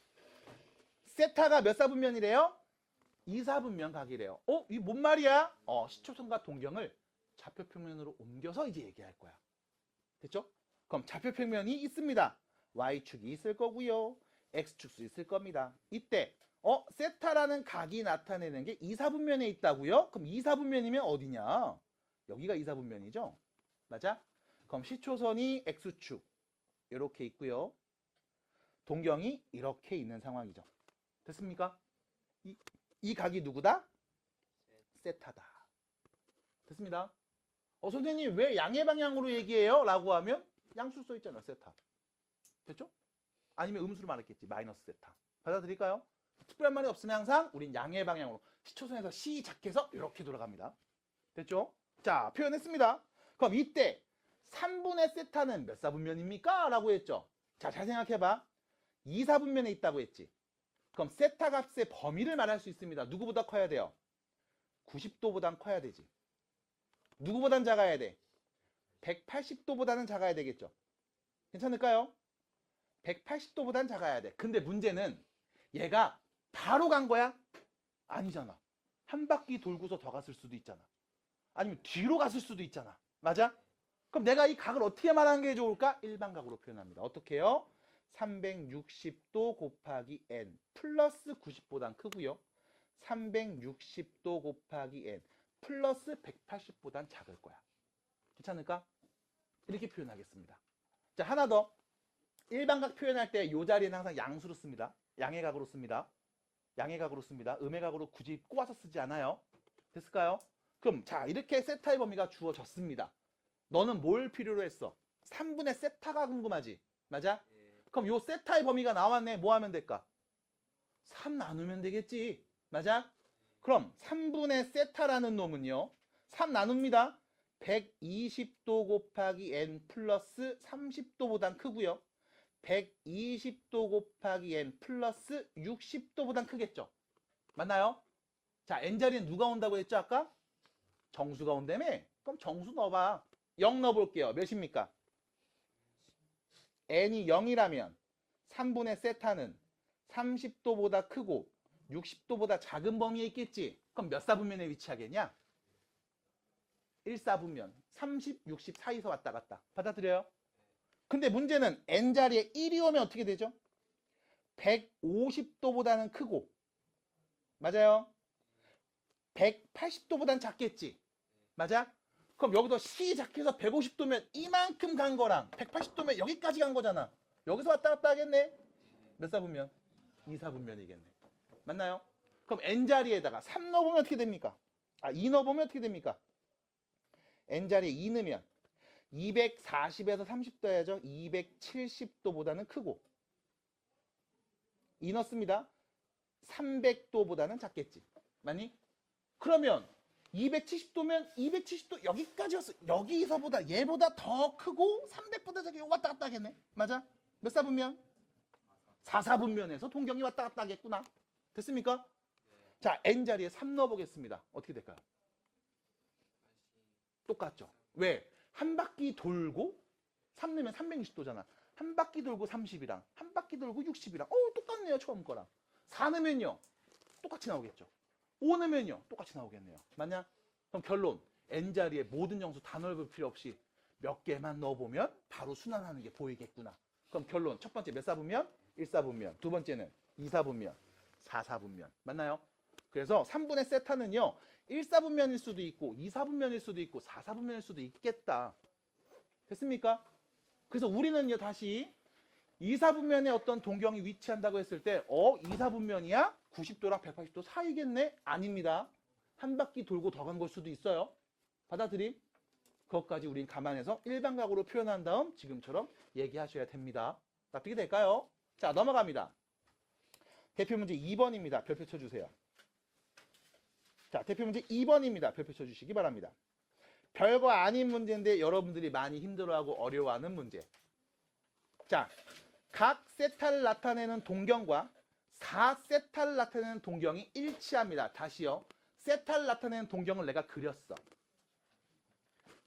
세타가 몇 사분면이래요? 2사분면 각이래요. 이 뭔 말이야? 시초선과 동경을 좌표평면으로 옮겨서 이제 얘기할 거야. 됐죠? 그럼 좌표평면이 있습니다. Y축이 있을 거고요. X축도 있을 겁니다. 이때 세타라는 각이 나타내는 게 2사분면에 있다고요? 그럼 2사분면이면 어디냐? 여기가 2사분면이죠? 맞아? 그럼 시초선이 X축 이렇게 있고요. 동경이 이렇게 있는 상황이죠. 됐습니까? 이 각이 누구다? 세타다. 됐습니다. 선생님 왜 양의 방향으로 얘기해요? 라고 하면 양수 써 있잖아, 세타. 됐죠? 아니면 음수로 말했겠지, 마이너스 세타. 받아들일까요? 특별한 말이 없으면 항상 우린 양의 방향으로 시초선에서 시작해서 이렇게 돌아갑니다. 됐죠? 자, 표현했습니다. 그럼 이때 3분의 세타는 몇 사분면입니까? 라고 했죠. 자, 잘 생각해봐. 2사분면에 있다고 했지. 그럼 세타 값의 범위를 말할 수 있습니다. 누구보다 커야 돼요? 90도보단 커야 되지. 누구보단 작아야 돼? 180도보다는 작아야 되겠죠. 괜찮을까요? 180도보단 작아야 돼. 근데 문제는 얘가 바로 간 거야? 아니잖아. 한 바퀴 돌고서 더 갔을 수도 있잖아. 아니면 뒤로 갔을 수도 있잖아. 맞아? 그럼 내가 이 각을 어떻게 말하는 게 좋을까? 일반각으로 표현합니다. 어떻게 해요? 360도 곱하기 n 플러스 90보단 크고요. 360도 곱하기 n 플러스 180보단 작을 거야. 괜찮을까? 이렇게 표현하겠습니다. 자, 하나 더. 일반각 표현할 때 이 자리에는 항상 양수로 씁니다. 양의 각으로 씁니다. 양의 각으로 씁니다. 음의 각으로 굳이 꼬아서 쓰지 않아요. 됐을까요? 그럼 자, 이렇게 세타의 범위가 주어졌습니다. 너는 뭘 필요로 했어? 3분의 세타가 궁금하지? 맞아? 그럼 요 세타의 범위가 나왔네. 뭐 하면 될까? 3 나누면 되겠지. 맞아? 그럼 3분의 세타라는 놈은요. 3 나눕니다. 120도 곱하기 n 플러스 30도보단 크고요. 120도 곱하기 n 플러스 60도보단 크겠죠. 맞나요? 자, n자리는 누가 온다고 했죠 아까? 정수가 온다며? 그럼 정수 넣어봐. 0 넣어볼게요. 몇입니까? n이 0이라면 3분의 세타는 30도보다 크고 60도보다 작은 범위에 있겠지. 그럼 몇 사분면에 위치하겠냐? 1사분면. 30, 60 사이에서 왔다 갔다. 받아들여요? 근데 문제는 n자리에 1이 오면 어떻게 되죠? 150도보다는 크고, 맞아요? 180도보다는 작겠지. 맞아? 그럼 여기서 시작해서 150도면 이만큼 간 거랑 180도면 여기까지 간 거잖아. 여기서 왔다 갔다 하겠네? 몇 사분면? 2사분면이겠네. 맞나요? 그럼 n자리에다가 3 넣어보면 어떻게 됩니까? 2 넣어보면 어떻게 됩니까? n자리에 2 넣으면 240에서 30도 해야죠. 270도보다는 크고 2 넣습니다. 300도보다는 작겠지. 맞니? 그러면 270도면 270도 여기까지였어. 여기서보다 얘보다 더 크고 300보다 작게 왔다 갔다 하겠네. 맞아? 몇 사분면? 4사분면에서 동경이 왔다 갔다 하겠구나. 됐습니까? 자, n자리에 3 넣어보겠습니다. 어떻게 될까요? 똑같죠. 왜? 한 바퀴 돌고 3 넣으면 360도잖아. 한 바퀴 돌고 30이랑 한 바퀴 돌고 60이랑 똑같네요. 처음 거랑. 4 넣으면요. 똑같이 나오겠죠. 5 넣으면요. 똑같이 나오겠네요. 맞냐? 그럼 결론. n자리에 모든 영수 다 넣을 필요 없이 몇 개만 넣어보면 바로 순환하는 게 보이겠구나. 그럼 결론. 첫 번째 몇 사분면? 1사분면. 두 번째는 2사분면. 4사분면. 맞나요? 그래서 3분의 세타는요. 1사분면일 수도 있고 2사분면일 수도 있고 4사분면일 수도 있겠다. 됐습니까? 그래서 우리는요. 다시 2사분면에 어떤 동경이 위치한다고 했을 때 2사분면이야? 90도랑 180도 사이겠네? 아닙니다. 한 바퀴 돌고 더 간 걸 수도 있어요. 받아들임? 그것까지 우린 감안해서 일반각으로 표현한 다음 지금처럼 얘기하셔야 됩니다. 납득이 될까요? 자, 넘어갑니다. 대표 문제 2번입니다. 별표 쳐주세요. 자, 대표 문제 2번입니다. 별표 쳐주시기 바랍니다. 별거 아닌 문제인데 여러분들이 많이 힘들어하고 어려워하는 문제. 자, 각 세타를 나타내는 동경과 4세타를 나타내는 동경이 일치합니다. 다시요. 세타를 나타내는 동경을 내가 그렸어.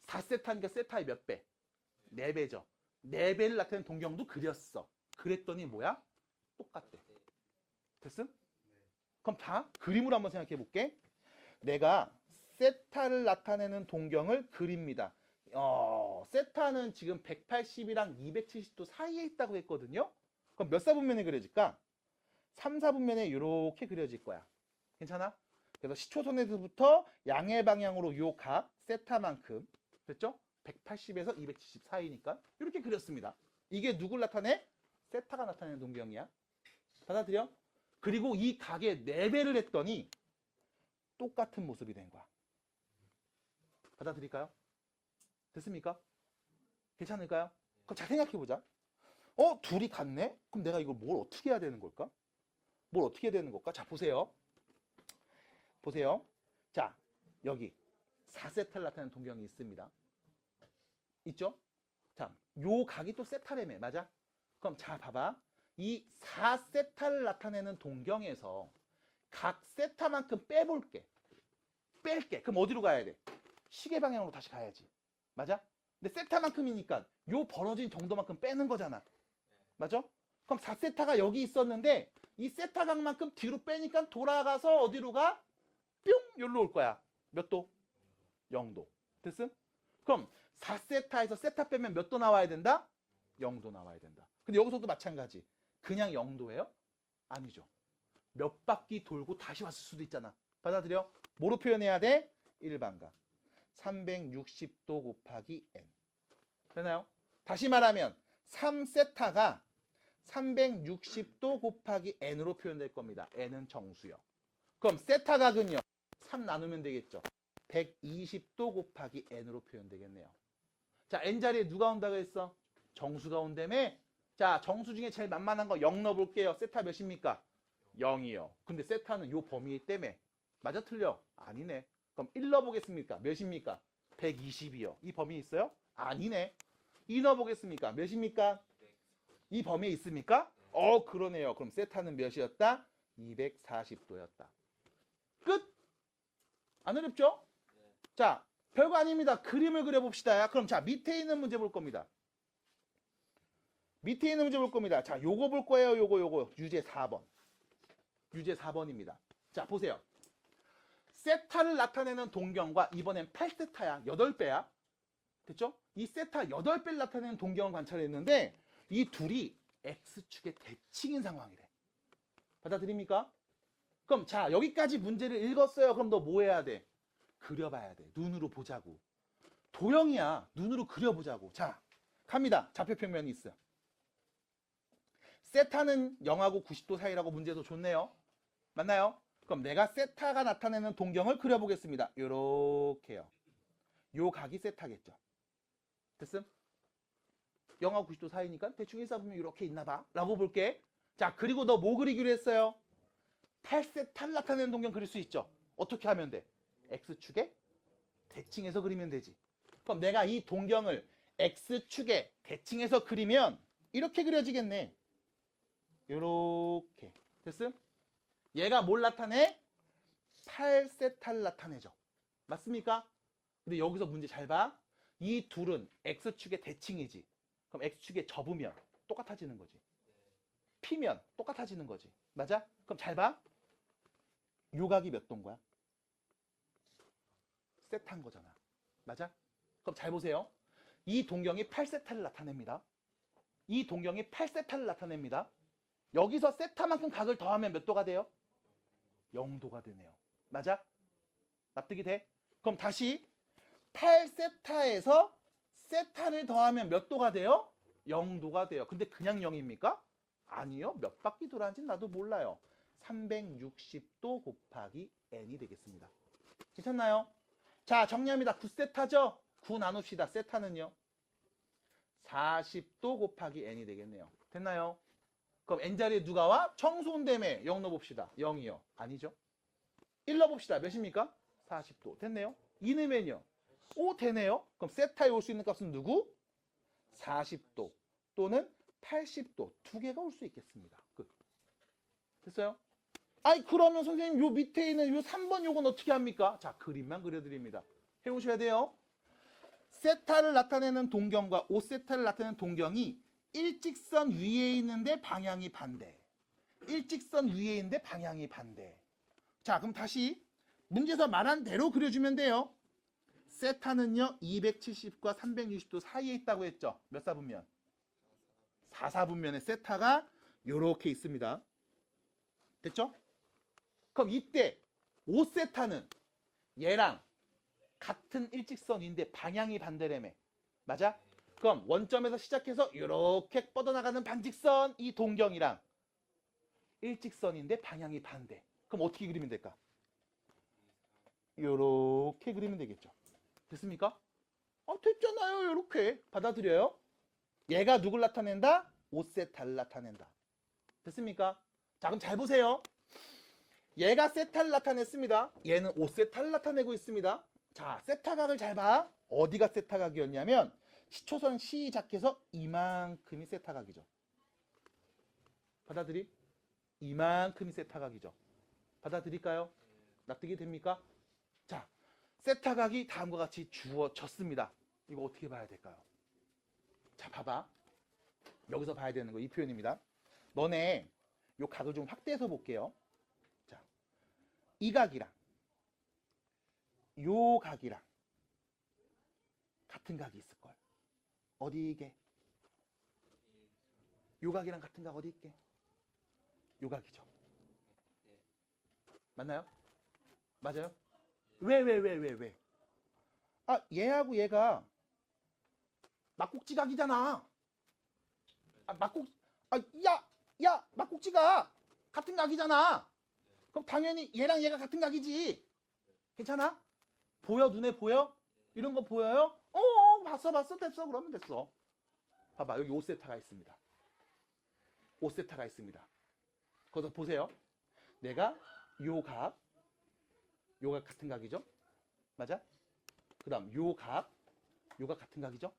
4세타니까 세타의 몇 배? 4배죠. 4배를 나타내는 동경도 그렸어. 그랬더니 뭐야? 똑같대. 됐음? 그럼 다 그림으로 한번 생각해 볼게. 내가 세타를 나타내는 동경을 그립니다. 세타는 지금 180이랑 270도 사이에 있다고 했거든요. 그럼 몇 사분면에 그려질까? 3, 4분면에 이렇게 그려질 거야. 괜찮아? 그래서 시초선에서부터 양의 방향으로 요 각 세타만큼, 됐죠? 180에서 270 사이니까 이렇게 그렸습니다. 이게 누굴 나타내? 세타가 나타내는 동경이야. 받아들여? 그리고 이 각의 4배를 했더니 똑같은 모습이 된 거야. 받아들일까요? 됐습니까? 괜찮을까요? 그럼 잘 생각해보자. 둘이 같네? 그럼 내가 이걸 뭘 어떻게 해야 되는 걸까? 뭘 어떻게 해야 되는 걸까? 자, 보세요. 보세요. 자, 여기 4세타를 나타내는 동경이 있습니다. 있죠? 자, 요 각이 또 세타라며. 맞아? 그럼 자, 봐봐. 이 4세타를 나타내는 동경에서 각 세타만큼 빼볼게. 뺄게. 그럼 어디로 가야 돼? 시계 방향으로 다시 가야지. 맞아? 근데 세타만큼이니까 요 벌어진 정도만큼 빼는 거잖아. 맞아? 그럼 4세타가 여기 있었는데 이 세타 각만큼 뒤로 빼니까 돌아가서 어디로 가? 뿅! 여기로 올 거야. 몇 도? 0도. 됐음? 그럼 4세타에서 세타 빼면 몇 도 나와야 된다? 0도 나와야 된다. 근데 여기서도 마찬가지. 그냥 0도예요? 아니죠. 몇 바퀴 돌고 다시 왔을 수도 있잖아. 받아들여? 뭐로 표현해야 돼? 일반각. 360도 곱하기 n. 되나요? 다시 말하면 3세타가 360도 곱하기 n으로 표현될 겁니다. n은 정수요. 그럼 세타각은요. 3 나누면 되겠죠. 120도 곱하기 n으로 표현되겠네요. 자, n자리에 누가 온다고 했어? 정수가 온다며? 자, 정수 중에 제일 만만한 거 0 넣어볼게요. 세타 몇입니까? 0이요. 근데 세타는 요 범위 때문에. 맞아 틀려? 아니네. 그럼 1 넣어보겠습니까? 몇입니까? 120이요. 이 범위에 있어요? 아니네. 2 넣어보겠습니까? 몇입니까? 이 범위에 있습니까? 그러네요. 그럼 세타는 몇이었다? 240도였다. 끝! 안 어렵죠? 자, 별거 아닙니다. 그림을 그려봅시다. 그럼 자, 밑에 있는 문제 볼 겁니다. 밑에 있는 문제 볼 겁니다. 자, 요거 볼 거예요. 요거. 유제 4번. 유제 4번입니다. 자, 보세요. 세타를 나타내는 동경과 이번엔 8세타야. 8배야. 됐죠? 이 세타 8배를 나타내는 동경을 관찰했는데 이 둘이 X축의 대칭인 상황이래. 받아들입니까? 그럼 자, 여기까지 문제를 읽었어요. 그럼 너 뭐 해야 돼? 그려봐야 돼. 눈으로 보자고. 도형이야. 눈으로 그려보자고. 자, 갑니다. 좌표평면이 있어요. 세타는 0하고 90도 사이라고 문제에서 줬네요. 맞나요? 그럼 내가 세타가 나타내는 동경을 그려보겠습니다. 요렇게요. 요 각이 세타겠죠. 됐음? 0하고 90도 사이니까 대충 1, 4분면 이렇게 있나봐 라고 볼게. 자, 그리고 너 뭐 그리기로 했어요? 8세타를 나타내는 동경 그릴 수 있죠. 어떻게 하면 돼? X축에 대칭해서 그리면 되지. 그럼 내가 이 동경을 X축에 대칭해서 그리면 이렇게 그려지겠네. 요렇게. 됐음? 얘가 뭘 나타내? 8세타를 나타내죠. 맞습니까? 근데 여기서 문제 잘 봐. 이 둘은 X축의 대칭이지. 그럼 X축에 접으면 똑같아지는 거지. 피면 똑같아지는 거지. 맞아? 그럼 잘 봐. 요 각이 몇 도인 거야? 세타인 거잖아. 맞아? 그럼 잘 보세요. 이 동경이 8세타를 나타냅니다. 이 동경이 8세타를 나타냅니다. 여기서 세타만큼 각을 더하면 몇 도가 돼요? 0도가 되네요. 맞아? 납득이 돼? 그럼 다시 8세타에서 세타를 더하면 몇 도가 돼요? 0도가 돼요. 근데 그냥 0입니까? 아니요. 몇 바퀴 돌아는지 나도 몰라요. 360도 곱하기 n이 되겠습니다. 괜찮나요? 자, 정리합니다. 9세타죠? 9 나눕시다. 세타는요? 40도 곱하기 n이 되겠네요. 됐나요? 그럼 n자리에 누가 와? 청소온다며 0 넣어봅시다. 0이요. 아니죠? 1 넣어봅시다. 몇입니까? 40도. 됐네요? 2 넣으면요? 오, 되네요? 그럼 세타에 올 수 있는 값은 누구? 40도 또는 80도. 두 개가 올 수 있겠습니다. 끝. 됐어요? 아이, 그러면 선생님 요 밑에 있는 요 3번 요건 어떻게 합니까? 자, 그림만 그려드립니다. 해오셔야 돼요. 세타를 나타내는 동경과 5세타를 나타내는 동경이 일직선 위에 있는데 방향이 반대. 일직선 위에 있는데 방향이 반대. 자, 그럼 다시 문제에서 말한 대로 그려주면 돼요. 세타는요 270과 360도 사이에 있다고 했죠. 몇 사분면? 4사분면의 세타가 요렇게 있습니다. 됐죠? 그럼 이때 5세타는 얘랑 같은 일직선인데 방향이 반대라며. 맞아? 그럼 원점에서 시작해서 이렇게 뻗어나가는 반직선 이 동경이랑 일직선인데 방향이 반대. 그럼 어떻게 그리면 될까? 이렇게 그리면 되겠죠. 됐습니까? 됐잖아요. 이렇게 받아들여요. 얘가 누굴 나타낸다? 5세타를 나타낸다. 됐습니까? 자, 그럼 잘 보세요. 얘가 세타를 나타냈습니다. 얘는 5세타를 나타내고 있습니다. 자, 세타각을 잘 봐. 어디가 세타각이었냐면 시초선 시작해서 이만큼이 세타각이죠. 받아들이? 이만큼이 세타각이죠. 받아들일까요? 납득이 됩니까? 자, 세타각이 다음과 같이 주어졌습니다. 이거 어떻게 봐야 될까요? 자, 봐봐. 여기서 봐야 되는 거 이 표현입니다. 너네 요 각을 좀 확대해서 볼게요. 자, 이 각이랑 요 각이랑 같은 각이 있을걸. 어디 이게? 요 각이랑 같은 각 어디 있게? 요 각이죠. 맞나요? 맞아요? 왜? 얘하고 얘가 막국지각이잖아. 막국지각 같은 각이잖아. 그럼 당연히 얘랑 얘가 같은 각이지. 괜찮아? 보여? 눈에 보여? 이런 거 보여요? 봤어. 됐어. 그러면 됐어. 봐봐. 여기 5세타가 있습니다. 5세타가 있습니다. 거기서 보세요. 내가 요 각 같은 각이죠? 맞아? 그 다음 요 각 같은 각이죠?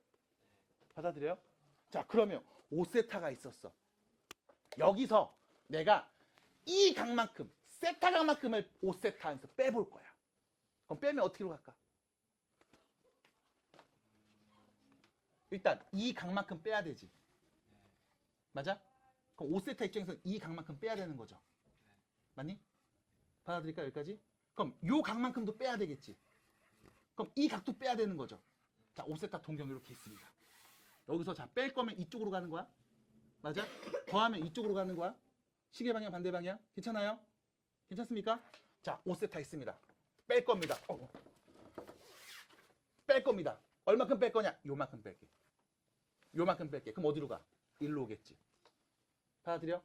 받아들여요? 자, 그러면 5세타가 있었어. 여기서 내가 이 각만큼, 세타 각만큼을 5세타 안에서 빼볼 거야. 그럼 빼면 어떻게 갈까? 일단 이 각만큼 빼야 되지. 맞아? 그럼 5세타 입장에서 이 각만큼 빼야 되는 거죠. 맞니? 받아들일까 여기까지? 그럼 요 각만큼도 빼야 되겠지. 그럼 이 각도 빼야 되는 거죠. 자, 5세타 동경 이렇게 있습니다. 여기서 자, 뺄 거면 이쪽으로 가는 거야. 맞아? 더하면 이쪽으로 가는 거야. 시계 방향 반대 방향. 괜찮아요? 괜찮습니까? 자, 5세타 있습니다. 뺄 겁니다. 뺄 겁니다. 얼마큼 뺄 거냐? 요만큼 뺄게. 요만큼 뺄게. 그럼 어디로 가? 일로 오겠지. 받아들여?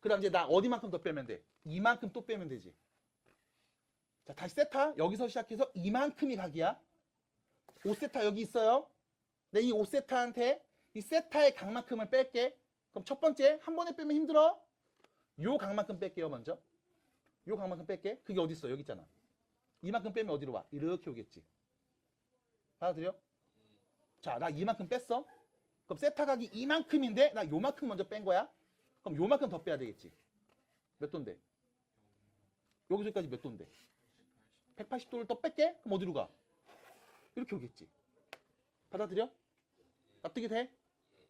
그 다음 이제 나 어디만큼 더 빼면 돼? 이만큼 또 빼면 되지. 자, 다시 세타. 여기서 시작해서 이만큼이 각이야. 5세타 여기 있어요. 내 이 5세타한테 이 세타의 각만큼을 뺄게. 그럼 첫 번째, 한 번에 빼면 힘들어. 요 각만큼 뺄게요, 먼저. 요 각만큼 뺄게. 그게 어디 있어? 여기 있잖아. 이만큼 빼면 어디로 와? 이렇게 오겠지. 받아들여? 자, 나 이만큼 뺐어. 그럼 세타 각이 이만큼인데 나 요만큼 먼저 뺀 거야. 그럼 요만큼 더 빼야 되겠지. 몇 도인데? 여기서까지 몇 도인데? 180도를 더 뺄게? 그럼 어디로 가? 이렇게 오겠지. 받아들여? 납득이 돼?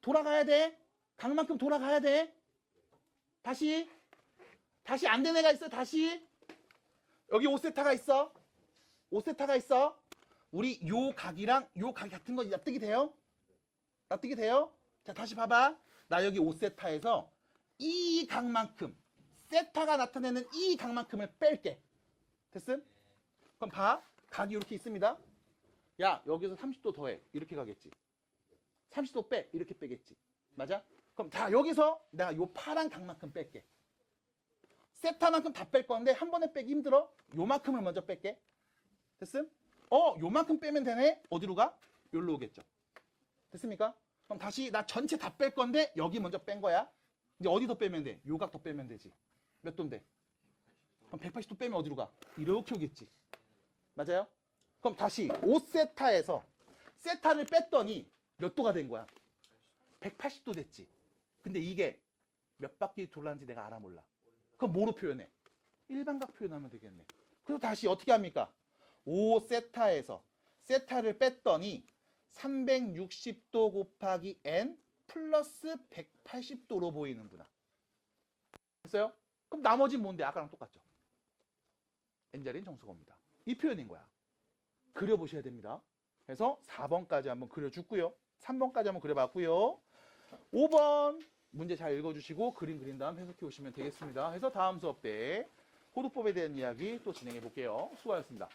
돌아가야 돼. 각만큼 돌아가야 돼. 다시 안 된 애가 있어. 다시 여기 5세타가 있어. 5세타가 있어. 우리 요 각이랑 요 각이 같은 거 납득이 돼요? 납득이 돼요? 자, 다시 봐봐. 나 여기 5세타에서 이 각만큼, 세타가 나타내는 이 각만큼을 뺄게. 됐음? 그럼 봐. 각이 이렇게 있습니다. 야, 여기서 30도 더해. 이렇게 가겠지. 30도 빼. 이렇게 빼겠지. 맞아? 그럼 자, 여기서 내가 요 파란 각만큼 뺄게. 세타만큼 다 뺄 건데 한 번에 빼기 힘들어. 요만큼을 먼저 뺄게. 됐음? 요만큼 빼면 되네. 어디로 가? 여기로 오겠죠. 됐습니까? 그럼 다시 나 전체 다 뺄 건데 여기 먼저 뺀 거야. 이제 어디 더 빼면 돼? 요 각 더 빼면 되지. 몇 도인데? 그럼 180도 빼면 어디로 가? 이렇게 오겠지. 맞아요? 그럼 다시 5세타에서 세타를 뺐더니 몇 도가 된 거야? 180도 됐지. 근데 이게 몇 바퀴 돌았는지 내가 알아 몰라. 그럼 뭐로 표현해? 일반각 표현하면 되겠네. 그래서 다시 어떻게 합니까? 5세타에서 세타를 뺐더니 360도 곱하기 n 플러스 180도로 보이는구나. 됐어요? 그럼 나머지는 뭔데? 아까랑 똑같죠? n자리는 정수거입니다. 이 표현인 거야. 그려보셔야 됩니다. 그래서 4번까지 한번 그려줬고요. 3번까지 한번 그려봤고요. 5번 문제 잘 읽어주시고 그림 그린 다음 해석해 오시면 되겠습니다. 해서 다음 수업 때 호두법에 대한 이야기 또 진행해 볼게요. 수고하셨습니다.